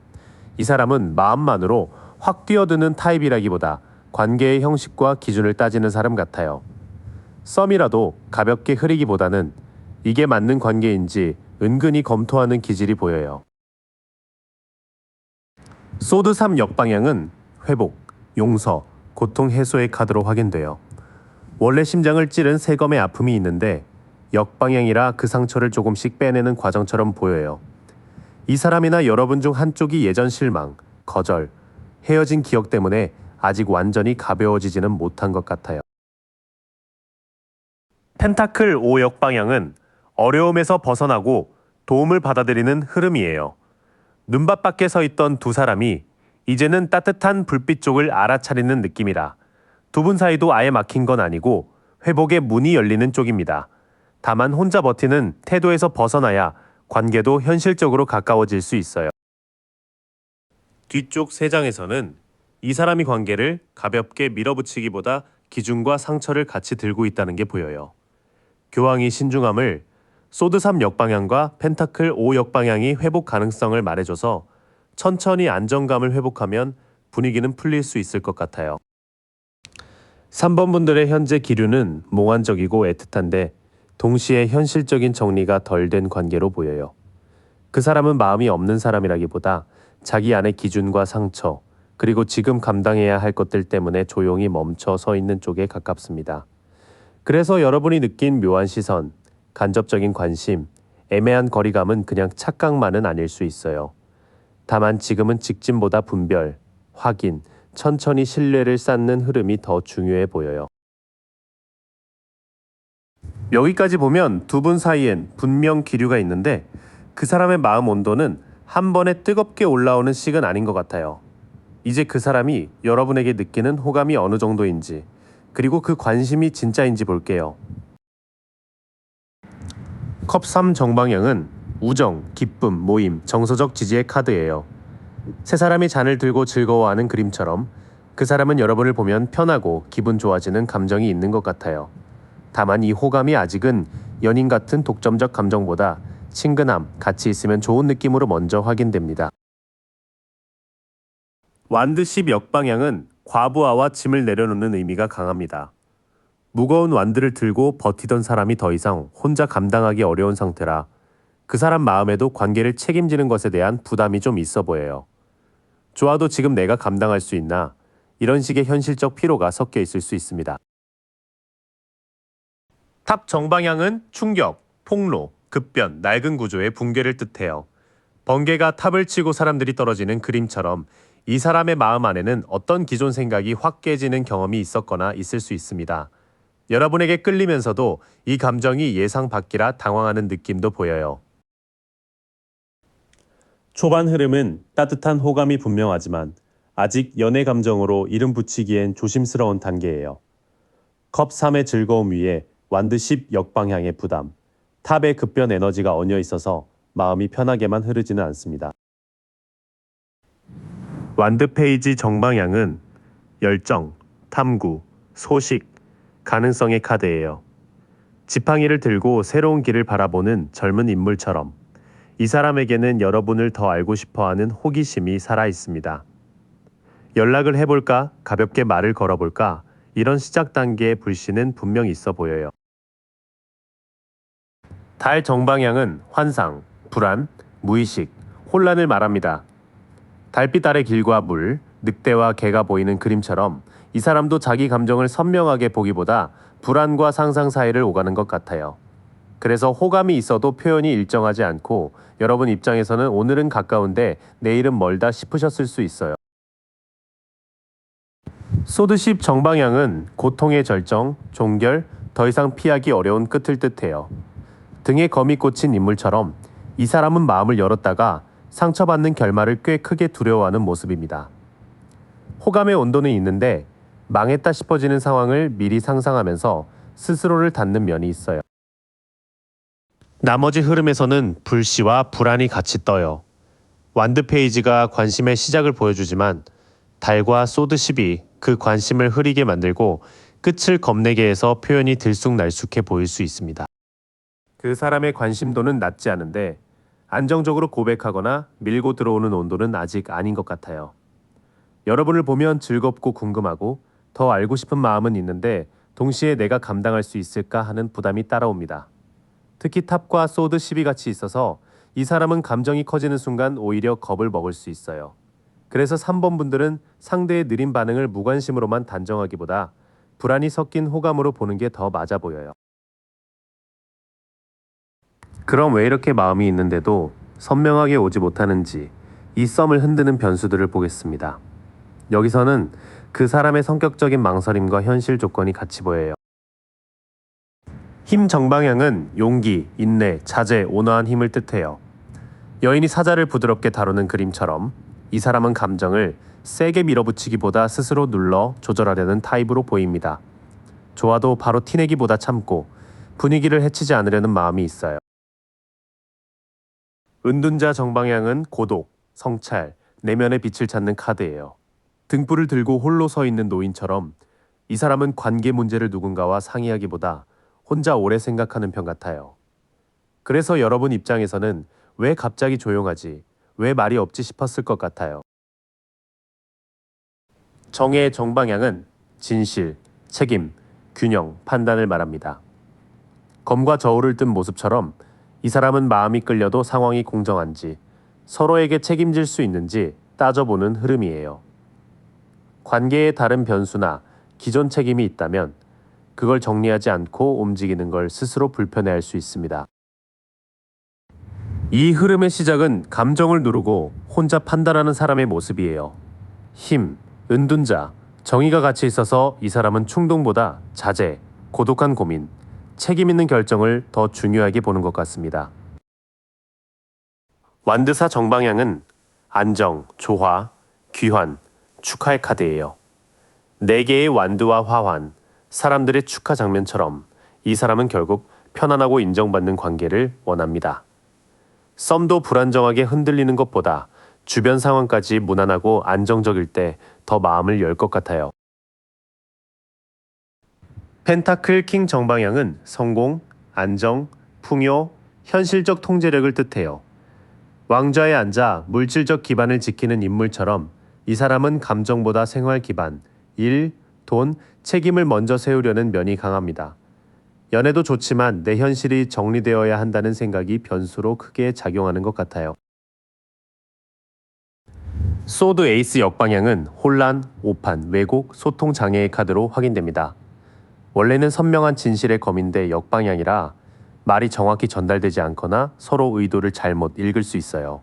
이 사람은 마음만으로 확 뛰어드는 타입이라기보다 관계의 형식과 기준을 따지는 사람 같아요. 썸이라도 가볍게 흐리기보다는 이게 맞는 관계인지 은근히 검토하는 기질이 보여요. 소드 3 역방향은 회복, 용서, 고통 해소의 카드로 확인돼요. 원래 심장을 찌른 세검의 아픔이 있는데 역방향이라 그 상처를 조금씩 빼내는 과정처럼 보여요. 이 사람이나 여러분 중 한쪽이 예전 실망, 거절, 헤어진 기억 때문에 아직 완전히 가벼워지지는 못한 것 같아요. 펜타클 5 역방향은 어려움에서 벗어나고 도움을 받아들이는 흐름이에요. 눈밭 밖에 서 있던 두 사람이 이제는 따뜻한 불빛 쪽을 알아차리는 느낌이라 두 분 사이도 아예 막힌 건 아니고 회복의 문이 열리는 쪽입니다. 다만 혼자 버티는 태도에서 벗어나야 관계도 현실적으로 가까워질 수 있어요. 뒤쪽 세 장에서는 이 사람이 관계를 가볍게 밀어붙이기보다 기준과 상처를 같이 들고 있다는 게 보여요. 교황이 신중함을, 소드 3 역방향과 펜타클 5 역방향이 회복 가능성을 말해줘서 천천히 안정감을 회복하면 분위기는 풀릴 수 있을 것 같아요. 3번 분들의 현재 기류는 몽환적이고 애틋한데 동시에 현실적인 정리가 덜 된 관계로 보여요. 그 사람은 마음이 없는 사람이라기보다 자기 안의 기준과 상처, 그리고 지금 감당해야 할 것들 때문에 조용히 멈춰 서 있는 쪽에 가깝습니다. 그래서 여러분이 느낀 묘한 시선, 간접적인 관심, 애매한 거리감은 그냥 착각만은 아닐 수 있어요. 다만 지금은 직진보다 분별, 확인, 천천히 신뢰를 쌓는 흐름이 더 중요해 보여요. 여기까지 보면 두 분 사이엔 분명 기류가 있는데 그 사람의 마음 온도는 한 번에 뜨겁게 올라오는 식은 아닌 것 같아요. 이제 그 사람이 여러분에게 느끼는 호감이 어느 정도인지, 그리고 그 관심이 진짜인지 볼게요. 컵 3 정방향은 우정, 기쁨, 모임, 정서적 지지의 카드예요. 세 사람이 잔을 들고 즐거워하는 그림처럼 그 사람은 여러분을 보면 편하고 기분 좋아지는 감정이 있는 것 같아요. 다만 이 호감이 아직은 연인 같은 독점적 감정보다 친근함, 같이 있으면 좋은 느낌으로 먼저 확인됩니다. 완드 10 역방향은 과부하와 짐을 내려놓는 의미가 강합니다. 무거운 완드를 들고 버티던 사람이 더 이상 혼자 감당하기 어려운 상태라 그 사람 마음에도 관계를 책임지는 것에 대한 부담이 좀 있어 보여요. 좋아도 지금 내가 감당할 수 있나? 이런 식의 현실적 피로가 섞여 있을 수 있습니다. 탑 정방향은 충격, 폭로, 급변, 낡은 구조의 붕괴를 뜻해요. 번개가 탑을 치고 사람들이 떨어지는 그림처럼 이 사람의 마음 안에는 어떤 기존 생각이 확 깨지는 경험이 있었거나 있을 수 있습니다. 여러분에게 끌리면서도 이 감정이 예상 밖이라 당황하는 느낌도 보여요. 초반 흐름은 따뜻한 호감이 분명하지만 아직 연애 감정으로 이름 붙이기엔 조심스러운 단계예요. 컵 3의 즐거움 위에 완드 10 역방향의 부담, 탑의 급변 에너지가 얹혀 있어서 마음이 편하게만 흐르지는 않습니다. 완드 페이지 정방향은 열정, 탐구, 소식, 가능성의 카드예요. 지팡이를 들고 새로운 길을 바라보는 젊은 인물처럼 이 사람에게는 여러분을 더 알고 싶어하는 호기심이 살아 있습니다. 연락을 해볼까? 가볍게 말을 걸어볼까? 이런 시작 단계의 불씨는 분명 있어 보여요. 달 정방향은 환상, 불안, 무의식, 혼란을 말합니다. 달빛 아래 길과 물, 늑대와 개가 보이는 그림처럼 이 사람도 자기 감정을 선명하게 보기보다 불안과 상상 사이를 오가는 것 같아요. 그래서 호감이 있어도 표현이 일정하지 않고 여러분 입장에서는 오늘은 가까운데 내일은 멀다 싶으셨을 수 있어요. 소드십 정방향은 고통의 절정, 종결, 더 이상 피하기 어려운 끝을 뜻해요. 등에 검이 꽂힌 인물처럼 이 사람은 마음을 열었다가 상처받는 결말을 꽤 크게 두려워하는 모습입니다. 호감의 온도는 있는데 망했다 싶어지는 상황을 미리 상상하면서 스스로를 닫는 면이 있어요. 나머지 흐름에서는 불씨와 불안이 같이 떠요. 완드 페이지가 관심의 시작을 보여주지만 달과 소드십이 그 관심을 흐리게 만들고 끝을 겁내게 해서 표현이 들쑥날쑥해 보일 수 있습니다. 그 사람의 관심도는 낮지 않은데 안정적으로 고백하거나 밀고 들어오는 온도는 아직 아닌 것 같아요. 여러분을 보면 즐겁고 궁금하고 더 알고 싶은 마음은 있는데 동시에 내가 감당할 수 있을까 하는 부담이 따라옵니다. 특히 탑과 소드 12 같이 있어서 이 사람은 감정이 커지는 순간 오히려 겁을 먹을 수 있어요. 그래서 3번 분들은 상대의 느린 반응을 무관심으로만 단정하기보다 불안이 섞인 호감으로 보는 게 더 맞아 보여요. 그럼 왜 이렇게 마음이 있는데도 선명하게 오지 못하는지 이 썸을 흔드는 변수들을 보겠습니다. 여기서는 그 사람의 성격적인 망설임과 현실 조건이 같이 보여요. 힘 정방향은 용기, 인내, 자제, 온화한 힘을 뜻해요. 여인이 사자를 부드럽게 다루는 그림처럼 이 사람은 감정을 세게 밀어붙이기보다 스스로 눌러 조절하려는 타입으로 보입니다. 좋아도 바로 티내기보다 참고 분위기를 해치지 않으려는 마음이 있어요. 은둔자 정방향은 고독, 성찰, 내면의 빛을 찾는 카드예요. 등불을 들고 홀로 서 있는 노인처럼 이 사람은 관계 문제를 누군가와 상의하기보다 혼자 오래 생각하는 편 같아요. 그래서 여러분 입장에서는 왜 갑자기 조용하지, 왜 말이 없지 싶었을 것 같아요. 정의 정방향은 진실, 책임, 균형, 판단을 말합니다. 검과 저울을 뜬 모습처럼 이 사람은 마음이 끌려도 상황이 공정한지, 서로에게 책임질 수 있는지 따져보는 흐름이에요. 관계에 다른 변수나 기존 책임이 있다면 그걸 정리하지 않고 움직이는 걸 스스로 불편해할 수 있습니다. 이 흐름의 시작은 감정을 누르고 혼자 판단하는 사람의 모습이에요. 힘, 은둔자, 정의가 같이 있어서 이 사람은 충동보다 자제, 고독한 고민, 책임 있는 결정을 더 중요하게 보는 것 같습니다. 완드사 정방향은 안정, 조화, 귀환, 축하의 카드예요. 4개의 완드와 화환, 사람들의 축하 장면처럼 이 사람은 결국 편안하고 인정받는 관계를 원합니다. 썸도 불안정하게 흔들리는 것보다 주변 상황까지 무난하고 안정적일 때 더 마음을 열 것 같아요. 펜타클 킹 정방향은 성공, 안정, 풍요, 현실적 통제력을 뜻해요. 왕좌에 앉아 물질적 기반을 지키는 인물처럼 이 사람은 감정보다 생활 기반, 일, 돈, 책임을 먼저 세우려는 면이 강합니다. 연애도 좋지만 내 현실이 정리되어야 한다는 생각이 변수로 크게 작용하는 것 같아요. 소드 에이스 역방향은 혼란, 오판, 왜곡, 소통 장애의 카드로 확인됩니다. 원래는 선명한 진실의 검인데 역방향이라 말이 정확히 전달되지 않거나 서로 의도를 잘못 읽을 수 있어요.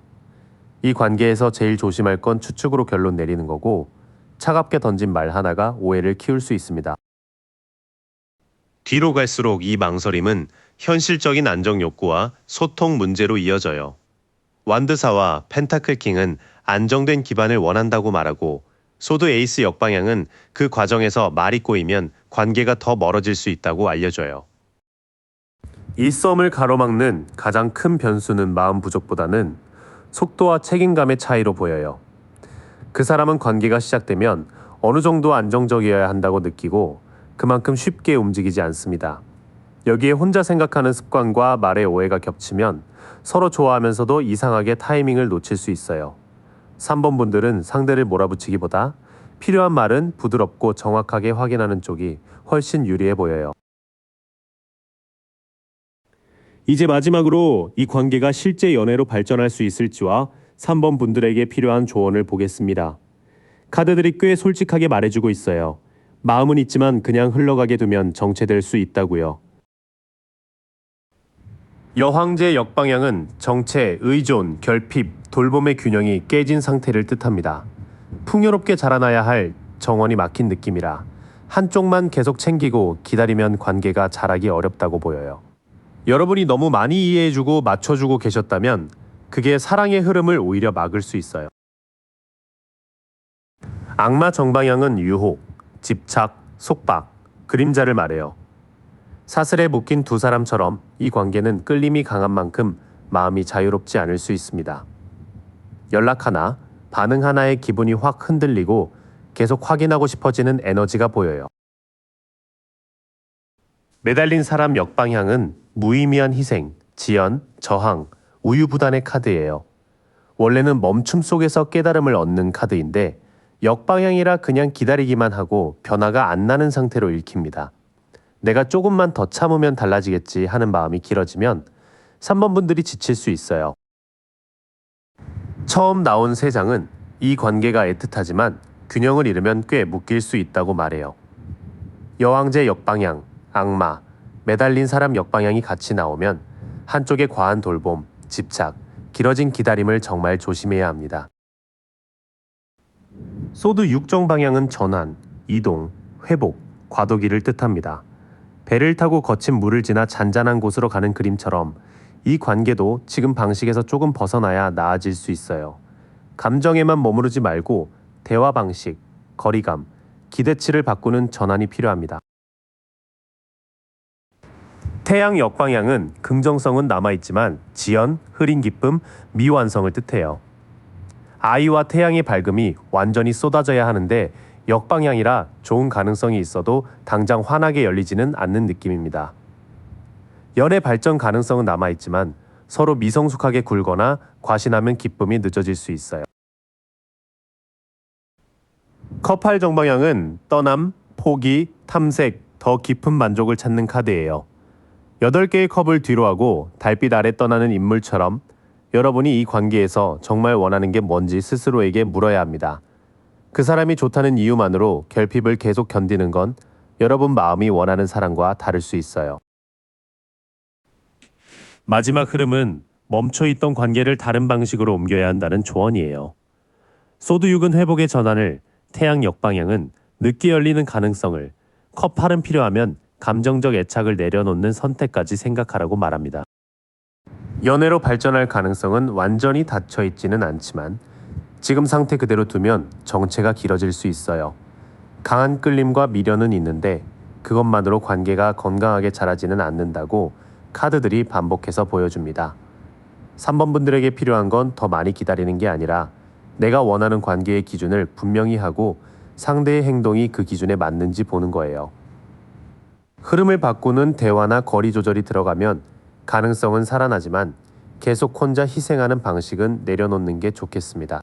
이 관계에서 제일 조심할 건 추측으로 결론 내리는 거고 차갑게 던진 말 하나가 오해를 키울 수 있습니다. 뒤로 갈수록 이 망설임은 현실적인 안정 욕구와 소통 문제로 이어져요. 완드사와 펜타클 킹은 안정된 기반을 원한다고 말하고 소드 에이스 역방향은 그 과정에서 말이 꼬이면 관계가 더 멀어질 수 있다고 알려줘요. 이 썸을 가로막는 가장 큰 변수는 마음 부족보다는 속도와 책임감의 차이로 보여요. 그 사람은 관계가 시작되면 어느 정도 안정적이어야 한다고 느끼고 그만큼 쉽게 움직이지 않습니다. 여기에 혼자 생각하는 습관과 말의 오해가 겹치면 서로 좋아하면서도 이상하게 타이밍을 놓칠 수 있어요. 3번 분들은 상대를 몰아붙이기보다 필요한 말은 부드럽고 정확하게 확인하는 쪽이 훨씬 유리해 보여요. 이제 마지막으로 이 관계가 실제 연애로 발전할 수 있을지와 3번 분들에게 필요한 조언을 보겠습니다. 카드들이 꽤 솔직하게 말해주고 있어요. 마음은 있지만 그냥 흘러가게 두면 정체될 수 있다고요. 여황제 역방향은 정체, 의존, 결핍, 돌봄의 균형이 깨진 상태를 뜻합니다. 풍요롭게 자라나야 할 정원이 막힌 느낌이라 한쪽만 계속 챙기고 기다리면 관계가 자라기 어렵다고 보여요. 여러분이 너무 많이 이해해주고 맞춰주고 계셨다면 그게 사랑의 흐름을 오히려 막을 수 있어요. 악마 정방향은 유혹, 집착, 속박, 그림자를 말해요. 사슬에 묶인 두 사람처럼 이 관계는 끌림이 강한 만큼 마음이 자유롭지 않을 수 있습니다. 연락 하나, 반응 하나에 기분이 확 흔들리고 계속 확인하고 싶어지는 에너지가 보여요. 매달린 사람 역방향은 무의미한 희생, 지연, 저항, 우유부단의 카드예요. 원래는 멈춤 속에서 깨달음을 얻는 카드인데 역방향이라 그냥 기다리기만 하고 변화가 안 나는 상태로 읽힙니다. 내가 조금만 더 참으면 달라지겠지 하는 마음이 길어지면 3번 분들이 지칠 수 있어요. 처음 나온 3장은 이 관계가 애틋하지만 균형을 잃으면 꽤 묶일 수 있다고 말해요. 여왕제 역방향, 악마, 매달린 사람 역방향이 같이 나오면 한쪽의 과한 돌봄, 집착, 길어진 기다림을 정말 조심해야 합니다. 소드 6정 방향은 전환, 이동, 회복, 과도기를 뜻합니다. 배를 타고 거친 물을 지나 잔잔한 곳으로 가는 그림처럼 이 관계도 지금 방식에서 조금 벗어나야 나아질 수 있어요. 감정에만 머무르지 말고 대화 방식, 거리감, 기대치를 바꾸는 전환이 필요합니다. 태양 역방향은 긍정성은 남아있지만 지연, 흐린 기쁨, 미완성을 뜻해요. 아이와 태양의 밝음이 완전히 쏟아져야 하는데 역방향이라 좋은 가능성이 있어도 당장 환하게 열리지는 않는 느낌입니다. 연애 발전 가능성은 남아있지만 서로 미성숙하게 굴거나 과신하면 기쁨이 늦어질 수 있어요. 커팔 정방향은 떠남, 포기, 탐색, 더 깊은 만족을 찾는 카드예요. 8개의 컵을 뒤로 하고 달빛 아래 떠나는 인물처럼 여러분이 이 관계에서 정말 원하는 게 뭔지 스스로에게 물어야 합니다. 그 사람이 좋다는 이유만으로 결핍을 계속 견디는 건 여러분 마음이 원하는 사람과 다를 수 있어요. 마지막 흐름은 멈춰있던 관계를 다른 방식으로 옮겨야 한다는 조언이에요. 소드 6은 회복의 전환을, 태양 역방향은 늦게 열리는 가능성을, 컵 8은 필요하면 감정적 애착을 내려놓는 선택까지 생각하라고 말합니다. 연애로 발전할 가능성은 완전히 닫혀있지는 않지만 지금 상태 그대로 두면 정체가 길어질 수 있어요. 강한 끌림과 미련은 있는데 그것만으로 관계가 건강하게 자라지는 않는다고 카드들이 반복해서 보여줍니다. 3번 분들에게 필요한 건 더 많이 기다리는 게 아니라 내가 원하는 관계의 기준을 분명히 하고 상대의 행동이 그 기준에 맞는지 보는 거예요. 흐름을 바꾸는 대화나 거리 조절이 들어가면 가능성은 살아나지만 계속 혼자 희생하는 방식은 내려놓는 게 좋겠습니다.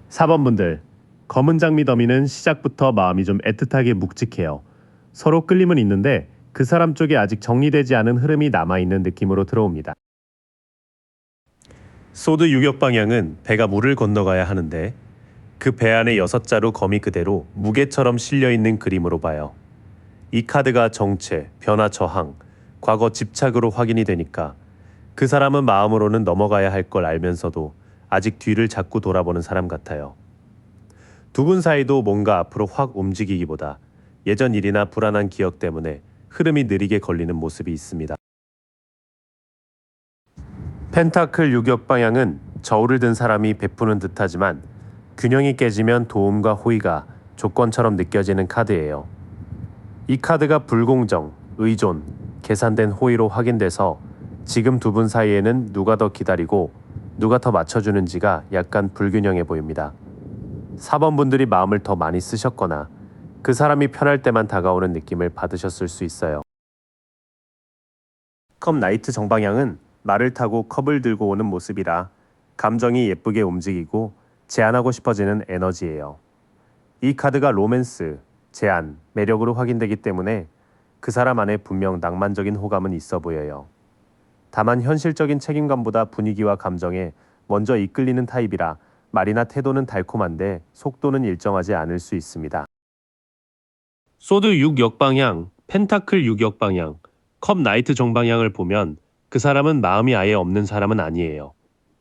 4번 분들, 검은 장미 더미는 시작부터 마음이 좀 애틋하게 묵직해요. 서로 끌림은 있는데 그 사람 쪽에 아직 정리되지 않은 흐름이 남아있는 느낌으로 들어옵니다. 소드 유격 방향은 배가 물을 건너가야 하는데 그 배 안에 6자루 거미 그대로 무게처럼 실려있는 그림으로 봐요. 이 카드가 정체, 변화 저항, 과거 집착으로 확인이 되니까 그 사람은 마음으로는 넘어가야 할 걸 알면서도 아직 뒤를 자꾸 돌아보는 사람 같아요. 두 분 사이도 뭔가 앞으로 확 움직이기보다 예전 일이나 불안한 기억 때문에 흐름이 느리게 걸리는 모습이 있습니다. 펜타클 유격 방향은 저울을 든 사람이 베푸는 듯하지만 균형이 깨지면 도움과 호의가 조건처럼 느껴지는 카드예요. 이 카드가 불공정, 의존, 계산된 호의로 확인돼서 지금 두 분 사이에는 누가 더 기다리고 누가 더 맞춰주는지가 약간 불균형해 보입니다. 4번 분들이 마음을 더 많이 쓰셨거나 그 사람이 편할 때만 다가오는 느낌을 받으셨을 수 있어요. 컵 나이트 정방향은 말을 타고 컵을 들고 오는 모습이라 감정이 예쁘게 움직이고 제안하고 싶어지는 에너지예요. 이 카드가 로맨스, 제안, 매력으로 확인되기 때문에 그 사람 안에 분명 낭만적인 호감은 있어 보여요. 다만 현실적인 책임감보다 분위기와 감정에 먼저 이끌리는 타입이라 말이나 태도는 달콤한데 속도는 일정하지 않을 수 있습니다. 소드 6 역방향, 펜타클 6 역방향, 컵 나이트 정방향을 보면 그 사람은 마음이 아예 없는 사람은 아니에요.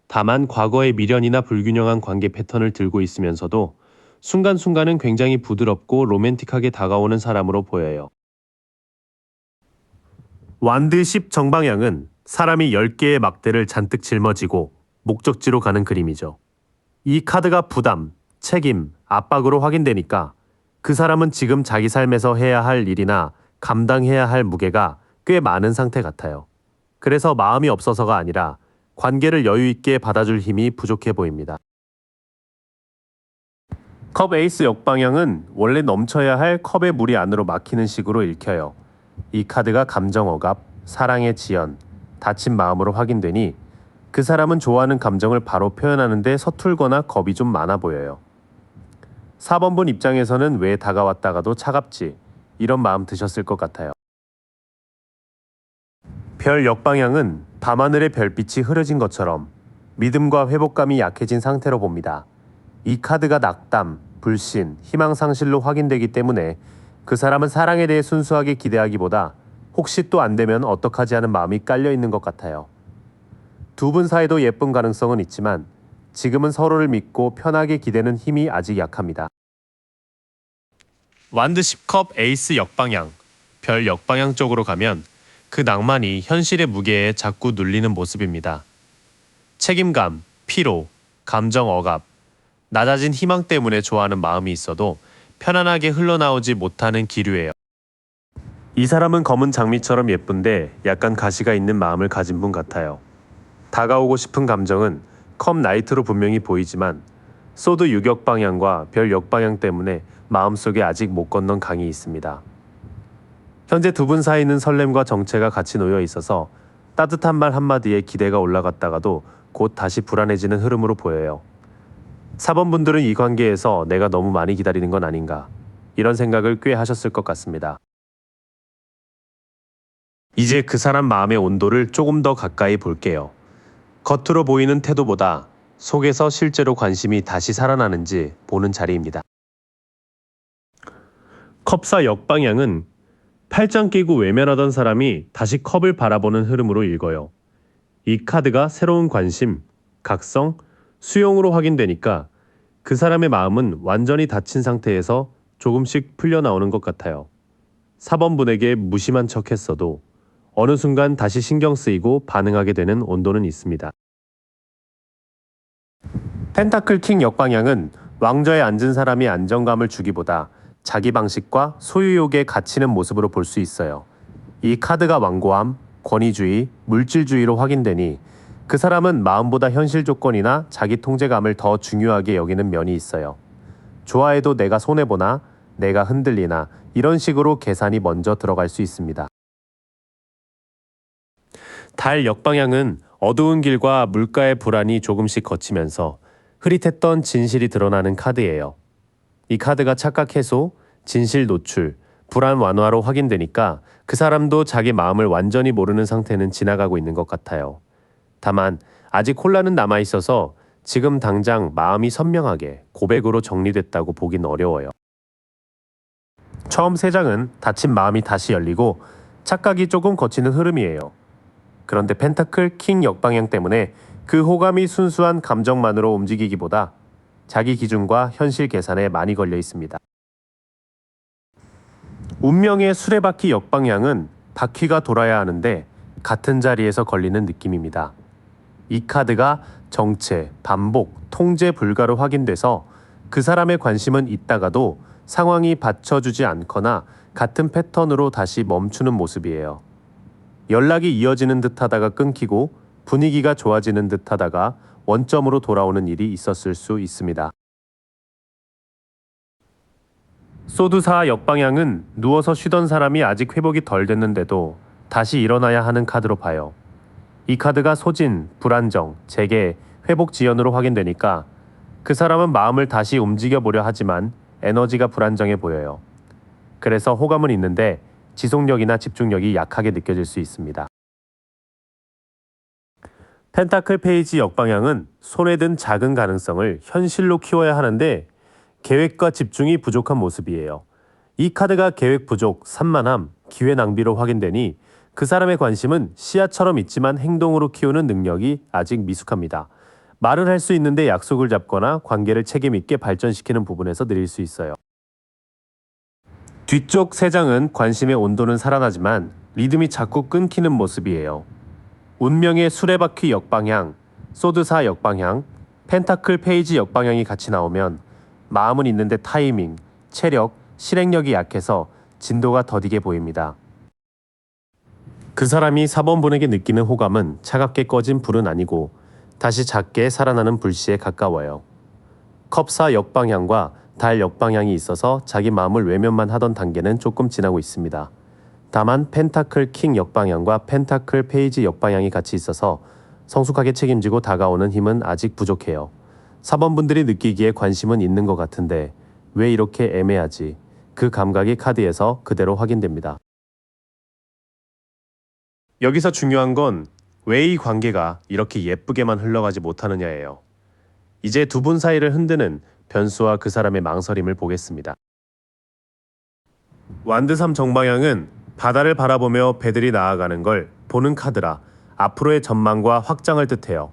다만 과거의 미련이나 불균형한 관계 패턴을 들고 있으면서도 순간순간은 굉장히 부드럽고 로맨틱하게 다가오는 사람으로 보여요. 완드 10 정방향은 사람이 10개의 막대를 잔뜩 짊어지고 목적지로 가는 그림이죠. 이 카드가 부담, 책임, 압박으로 확인되니까 그 사람은 지금 자기 삶에서 해야 할 일이나 감당해야 할 무게가 꽤 많은 상태 같아요. 그래서 마음이 없어서가 아니라 관계를 여유 있게 받아줄 힘이 부족해 보입니다. 컵 에이스 역방향은 원래 넘쳐야 할 컵의 물이 안으로 막히는 식으로 읽혀요. 이 카드가 감정 억압, 사랑의 지연, 다친 마음으로 확인되니 그 사람은 좋아하는 감정을 바로 표현하는데 서툴거나 겁이 좀 많아 보여요. 4번 분 입장에서는 왜 다가왔다가도 차갑지 이런 마음 드셨을 것 같아요. 별 역방향은 밤하늘의 별빛이 흐려진 것처럼 믿음과 회복감이 약해진 상태로 봅니다. 이 카드가 낙담, 불신, 희망상실로 확인되기 때문에 그 사람은 사랑에 대해 순수하게 기대하기보다 혹시 또 안 되면 어떡하지 하는 마음이 깔려 있는 것 같아요. 두 분 사이도 예쁜 가능성은 있지만 지금은 서로를 믿고 편하게 기대는 힘이 아직 약합니다. 완드 10컵 에이스 역방향, 별 역방향 쪽으로 가면 그 낭만이 현실의 무게에 자꾸 눌리는 모습입니다. 책임감, 피로, 감정 억압, 낮아진 희망 때문에 좋아하는 마음이 있어도 편안하게 흘러나오지 못하는 기류예요. 이 사람은 검은 장미처럼 예쁜데 약간 가시가 있는 마음을 가진 분 같아요. 다가오고 싶은 감정은 컵 나이트로 분명히 보이지만 소드 유격 방향과 별 역방향 때문에 마음속에 아직 못 건넌 강이 있습니다. 현재 두 분 사이는 설렘과 정체가 같이 놓여 있어서 따뜻한 말 한마디에 기대가 올라갔다가도 곧 다시 불안해지는 흐름으로 보여요. 4번 분들은 이 관계에서 내가 너무 많이 기다리는 건 아닌가 이런 생각을 꽤 하셨을 것 같습니다. 이제 그 사람 마음의 온도를 조금 더 가까이 볼게요. 겉으로 보이는 태도보다 속에서 실제로 관심이 다시 살아나는지 보는 자리입니다. 컵사 역방향은 팔짱 끼고 외면하던 사람이 다시 컵을 바라보는 흐름으로 읽어요. 이 카드가 새로운 관심, 각성, 수용으로 확인되니까 그 사람의 마음은 완전히 닫힌 상태에서 조금씩 풀려나오는 것 같아요. 4번 분에게 무심한 척 했어도 어느 순간 다시 신경 쓰이고 반응하게 되는 온도는 있습니다. 펜타클 킹 역방향은 왕좌에 앉은 사람이 안정감을 주기보다 자기 방식과 소유욕에 갇히는 모습으로 볼 수 있어요. 이 카드가 완고함, 권위주의, 물질주의로 확인되니 그 사람은 마음보다 현실 조건이나 자기 통제감을 더 중요하게 여기는 면이 있어요. 좋아해도 내가 손해보나, 내가 흔들리나 이런 식으로 계산이 먼저 들어갈 수 있습니다. 달 역방향은 어두운 길과 물가의 불안이 조금씩 걷히면서 흐릿했던 진실이 드러나는 카드예요. 이 카드가 착각 해소, 진실 노출, 불안 완화로 확인되니까 그 사람도 자기 마음을 완전히 모르는 상태는 지나가고 있는 것 같아요. 다만 아직 혼란은 남아있어서 지금 당장 마음이 선명하게 고백으로 정리됐다고 보긴 어려워요. 처음 3장은 닫힌 마음이 다시 열리고 착각이 조금 거치는 흐름이에요. 그런데 펜타클 킹 역방향 때문에 그 호감이 순수한 감정만으로 움직이기보다 자기 기준과 현실 계산에 많이 걸려 있습니다. 운명의 수레바퀴 역방향은 바퀴가 돌아야 하는데 같은 자리에서 걸리는 느낌입니다. 이 카드가 정체, 반복, 통제 불가로 확인돼서 그 사람의 관심은 있다가도 상황이 받쳐주지 않거나 같은 패턴으로 다시 멈추는 모습이에요. 연락이 이어지는 듯 하다가 끊기고 분위기가 좋아지는 듯 하다가 원점으로 돌아오는 일이 있었을 수 있습니다. 소드4 역방향은 누워서 쉬던 사람이 아직 회복이 덜 됐는데도 다시 일어나야 하는 카드로 봐요. 이 카드가 소진, 불안정, 재개, 회복 지연으로 확인되니까 그 사람은 마음을 다시 움직여 보려 하지만 에너지가 불안정해 보여요. 그래서 호감은 있는데 지속력이나 집중력이 약하게 느껴질 수 있습니다. 펜타클 페이지 역방향은 손에 든 작은 가능성을 현실로 키워야 하는데 계획과 집중이 부족한 모습이에요. 이 카드가 계획 부족, 산만함, 기회 낭비로 확인되니 그 사람의 관심은 씨앗처럼 있지만 행동으로 키우는 능력이 아직 미숙합니다. 말은 할 수 있는데 약속을 잡거나 관계를 책임 있게 발전시키는 부분에서 느릴 수 있어요. 뒤쪽 3장은 관심의 온도는 살아나지만 리듬이 자꾸 끊기는 모습이에요. 운명의 수레바퀴 역방향, 소드4 역방향, 펜타클 페이지 역방향이 같이 나오면 마음은 있는데 타이밍, 체력, 실행력이 약해서 진도가 더디게 보입니다. 그 사람이 4번 분에게 느끼는 호감은 차갑게 꺼진 불은 아니고 다시 작게 살아나는 불씨에 가까워요. 컵4 역방향과 달 역방향이 있어서 자기 마음을 외면만 하던 단계는 조금 지나고 있습니다. 다만 펜타클 킹 역방향과 펜타클 페이지 역방향이 같이 있어서 성숙하게 책임지고 다가오는 힘은 아직 부족해요. 4번 분들이 느끼기에 관심은 있는 것 같은데 왜 이렇게 애매하지? 그 감각이 카드에서 그대로 확인됩니다. 여기서 중요한 건 왜 이 관계가 이렇게 예쁘게만 흘러가지 못하느냐예요. 이제 두 분 사이를 흔드는 변수와 그 사람의 망설임을 보겠습니다. 완드 3 정방향은 바다를 바라보며 배들이 나아가는 걸 보는 카드라 앞으로의 전망과 확장을 뜻해요.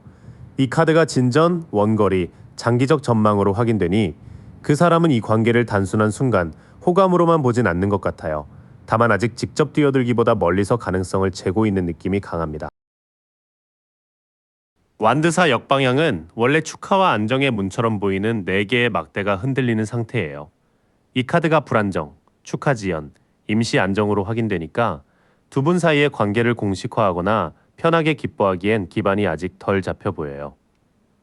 이 카드가 진전, 원거리, 장기적 전망으로 확인되니 그 사람은 이 관계를 단순한 순간 호감으로만 보진 않는 것 같아요. 다만 아직 직접 뛰어들기보다 멀리서 가능성을 재고 있는 느낌이 강합니다. 완드4 역방향은 원래 축하와 안정의 문처럼 보이는 4개의 막대가 흔들리는 상태예요. 이 카드가 불안정, 축하 지연, 임시 안정으로 확인되니까 두 분 사이의 관계를 공식화하거나 편하게 기뻐하기엔 기반이 아직 덜 잡혀 보여요.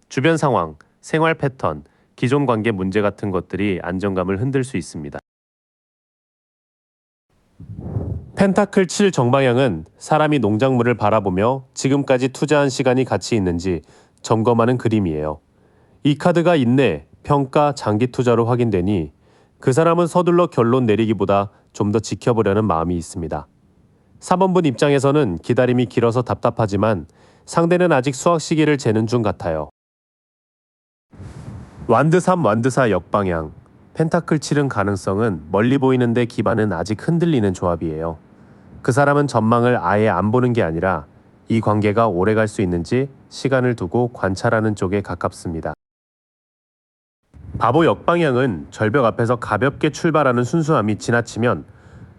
주변 상황, 생활 패턴, 기존 관계 문제 같은 것들이 안정감을 흔들 수 있습니다. 펜타클 7 정방향은 사람이 농작물을 바라보며 지금까지 투자한 시간이 가치 있는지 점검하는 그림이에요. 이 카드가 인내, 평가, 장기 투자로 확인되니 그 사람은 서둘러 결론 내리기보다 좀 더 지켜보려는 마음이 있습니다. 4번분 입장에서는 기다림이 길어서 답답하지만 상대는 아직 수학 시기를 재는 중 같아요. 완드 3, 완드 4 역방향, 펜타클 7은 가능성은 멀리 보이는데 기반은 아직 흔들리는 조합이에요. 그 사람은 전망을 아예 안 보는 게 아니라 이 관계가 오래 갈 수 있는지 시간을 두고 관찰하는 쪽에 가깝습니다. 바보 역방향은 절벽 앞에서 가볍게 출발하는 순수함이 지나치면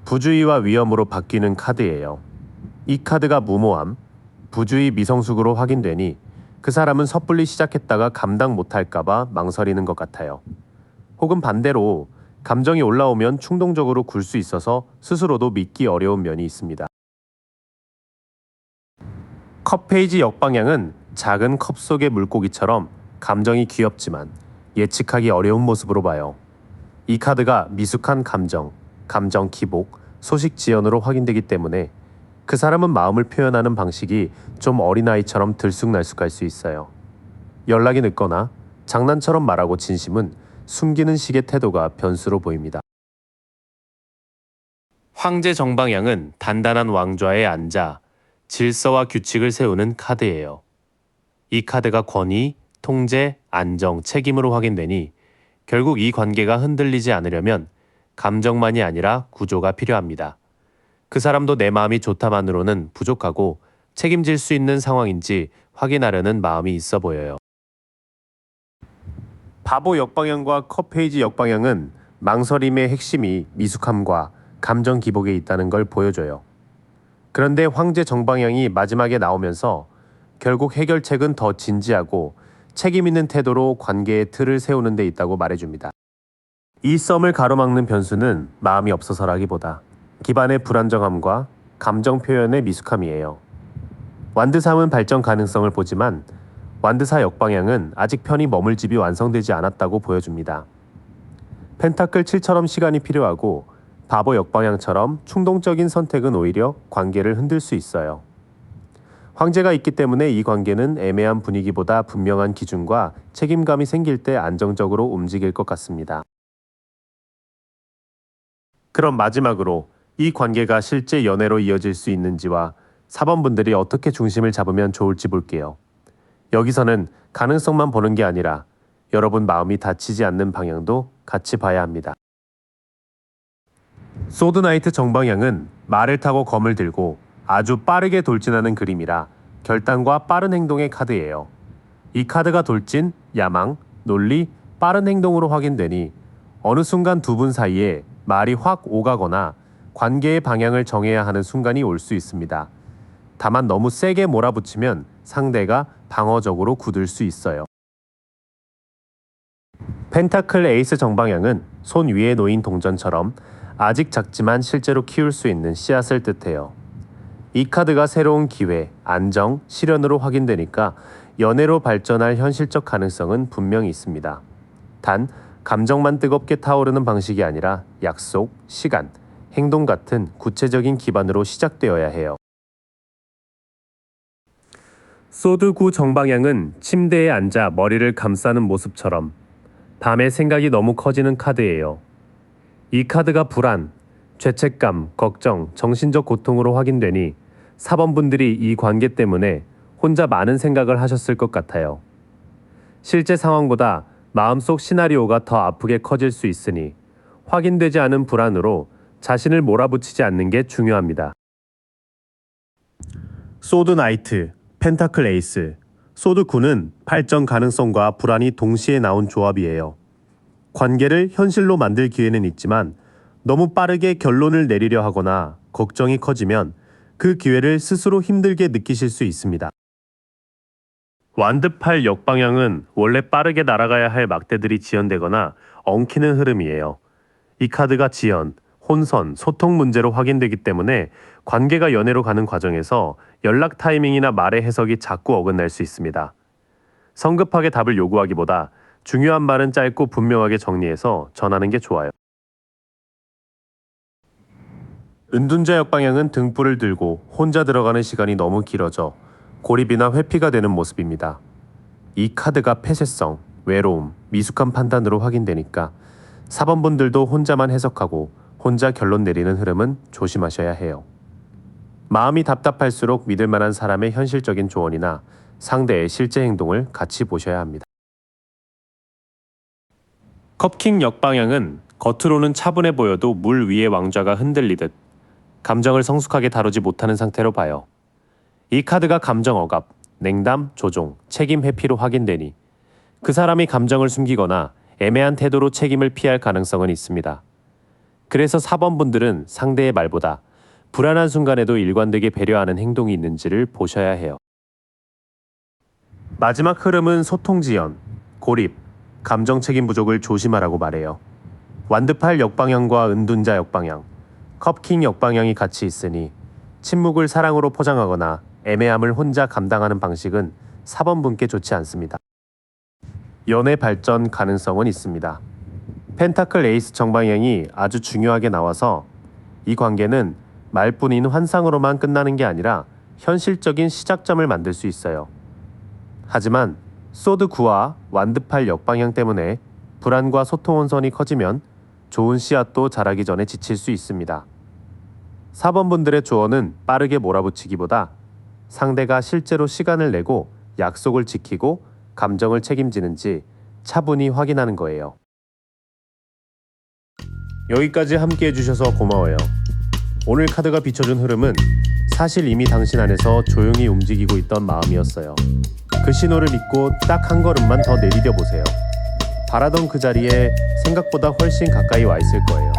부주의와 위험으로 바뀌는 카드예요. 이 카드가 무모함, 부주의 미성숙으로 확인되니 그 사람은 섣불리 시작했다가 감당 못할까봐 망설이는 것 같아요. 혹은 반대로 감정이 올라오면 충동적으로 굴 수 있어서 스스로도 믿기 어려운 면이 있습니다. 컵 페이지 역방향은 작은 컵 속의 물고기처럼 감정이 귀엽지만 예측하기 어려운 모습으로 봐요. 이 카드가 미숙한 감정, 감정 기복, 소식 지연으로 확인되기 때문에 그 사람은 마음을 표현하는 방식이 좀 어린아이처럼 들쑥날쑥할 수 있어요. 연락이 늦거나 장난처럼 말하고 진심은 숨기는 식의 태도가 변수로 보입니다. 황제 정방향은 단단한 왕좌에 앉아 질서와 규칙을 세우는 카드예요. 이 카드가 권위, 통제, 안정, 책임으로 확인되니 결국 이 관계가 흔들리지 않으려면 감정만이 아니라 구조가 필요합니다. 그 사람도 내 마음이 좋다만으로는 부족하고 책임질 수 있는 상황인지 확인하려는 마음이 있어 보여요. 바보 역방향과 컵 페이지 역방향은 망설임의 핵심이 미숙함과 감정 기복에 있다는 걸 보여줘요. 그런데 황제 정방향이 마지막에 나오면서 결국 해결책은 더 진지하고 책임 있는 태도로 관계의 틀을 세우는 데 있다고 말해줍니다. 이 썸을 가로막는 변수는 마음이 없어서라기보다 기반의 불안정함과 감정 표현의 미숙함이에요. 완드3은 발전 가능성을 보지만 완드사 역방향은 아직 편히 머물 집이 완성되지 않았다고 보여줍니다. 펜타클 7처럼 시간이 필요하고 바보 역방향처럼 충동적인 선택은 오히려 관계를 흔들 수 있어요. 황제가 있기 때문에 이 관계는 애매한 분위기보다 분명한 기준과 책임감이 생길 때 안정적으로 움직일 것 같습니다. 그럼 마지막으로 이 관계가 실제 연애로 이어질 수 있는지와 사번분들이 어떻게 중심을 잡으면 좋을지 볼게요. 여기서는 가능성만 보는 게 아니라 여러분 마음이 다치지 않는 방향도 같이 봐야 합니다. 소드나이트 정방향은 말을 타고 검을 들고 아주 빠르게 돌진하는 그림이라 결단과 빠른 행동의 카드예요. 이 카드가 돌진, 야망, 논리, 빠른 행동으로 확인되니 어느 순간 두 분 사이에 말이 확 오가거나 관계의 방향을 정해야 하는 순간이 올 수 있습니다. 다만 너무 세게 몰아붙이면 상대가 방어적으로 굳을 수 있어요. 펜타클 에이스 정방향은 손 위에 놓인 동전처럼 아직 작지만 실제로 키울 수 있는 씨앗을 뜻해요. 이 카드가 새로운 기회, 안정, 실현으로 확인되니까 연애로 발전할 현실적 가능성은 분명히 있습니다. 단, 감정만 뜨겁게 타오르는 방식이 아니라 약속, 시간, 행동 같은 구체적인 기반으로 시작되어야 해요. 소드 9 정방향은 침대에 앉아 머리를 감싸는 모습처럼 밤에 생각이 너무 커지는 카드예요. 이 카드가 불안, 죄책감, 걱정, 정신적 고통으로 확인되니 4번분들이 이 관계 때문에 혼자 많은 생각을 하셨을 것 같아요. 실제 상황보다 마음속 시나리오가 더 아프게 커질 수 있으니 확인되지 않은 불안으로 자신을 몰아붙이지 않는 게 중요합니다. 소드 나이트, 펜타클 에이스, 소드 9는 발전 가능성과 불안이 동시에 나온 조합이에요. 관계를 현실로 만들 기회는 있지만 너무 빠르게 결론을 내리려 하거나 걱정이 커지면 그 기회를 스스로 힘들게 느끼실 수 있습니다. 완드 8 역방향은 원래 빠르게 날아가야 할 막대들이 지연되거나 엉키는 흐름이에요. 이 카드가 지연, 혼선, 소통 문제로 확인되기 때문에 관계가 연애로 가는 과정에서 연락 타이밍이나 말의 해석이 자꾸 어긋날 수 있습니다. 성급하게 답을 요구하기보다 중요한 말은 짧고 분명하게 정리해서 전하는 게 좋아요. 은둔자 역방향은 등불을 들고 혼자 들어가는 시간이 너무 길어져 고립이나 회피가 되는 모습입니다. 이 카드가 폐쇄성, 외로움, 미숙한 판단으로 확인되니까 4번분들도 혼자만 해석하고 혼자 결론 내리는 흐름은 조심하셔야 해요. 마음이 답답할수록 믿을 만한 사람의 현실적인 조언이나 상대의 실제 행동을 같이 보셔야 합니다. 컵킹 역방향은 겉으로는 차분해 보여도 물 위의 왕좌가 흔들리듯 감정을 성숙하게 다루지 못하는 상태로 봐요. 이 카드가 감정 억압, 냉담, 조종, 책임 회피로 확인되니 그 사람이 감정을 숨기거나 애매한 태도로 책임을 피할 가능성은 있습니다. 그래서 4번분들은 상대의 말보다 불안한 순간에도 일관되게 배려하는 행동이 있는지를 보셔야 해요. 마지막 흐름은 소통 지연, 고립, 감정 책임 부족을 조심하라고 말해요. 완드 8 역방향과 은둔자 역방향, 컵킹 역방향이 같이 있으니 침묵을 사랑으로 포장하거나 애매함을 혼자 감당하는 방식은 4번분께 좋지 않습니다. 연애 발전 가능성은 있습니다. 펜타클 에이스 정방향이 아주 중요하게 나와서 이 관계는 말뿐인 환상으로만 끝나는 게 아니라 현실적인 시작점을 만들 수 있어요. 하지만 소드 9와 완드 8 역방향 때문에 불안과 소통 혼선이 커지면 좋은 씨앗도 자라기 전에 지칠 수 있습니다. 4번분들의 조언은 빠르게 몰아붙이기보다 상대가 실제로 시간을 내고 약속을 지키고 감정을 책임지는지 차분히 확인하는 거예요. 여기까지 함께 해주셔서 고마워요. 오늘 카드가 비춰준 흐름은 사실 이미 당신 안에서 조용히 움직이고 있던 마음이었어요. 그 신호를 믿고 딱 한 걸음만 더 내디뎌 보세요. 바라던 그 자리에 생각보다 훨씬 가까이 와 있을 거예요.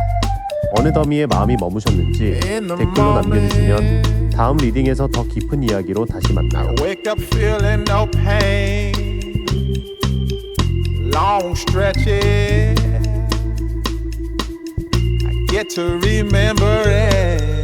어느 더미에 마음이 머무셨는지 댓글로 남겨주시면 다음 리딩에서 더 깊은 이야기로 다시 만나요. Wake up feeling no pain, long stretches. I get to remember it.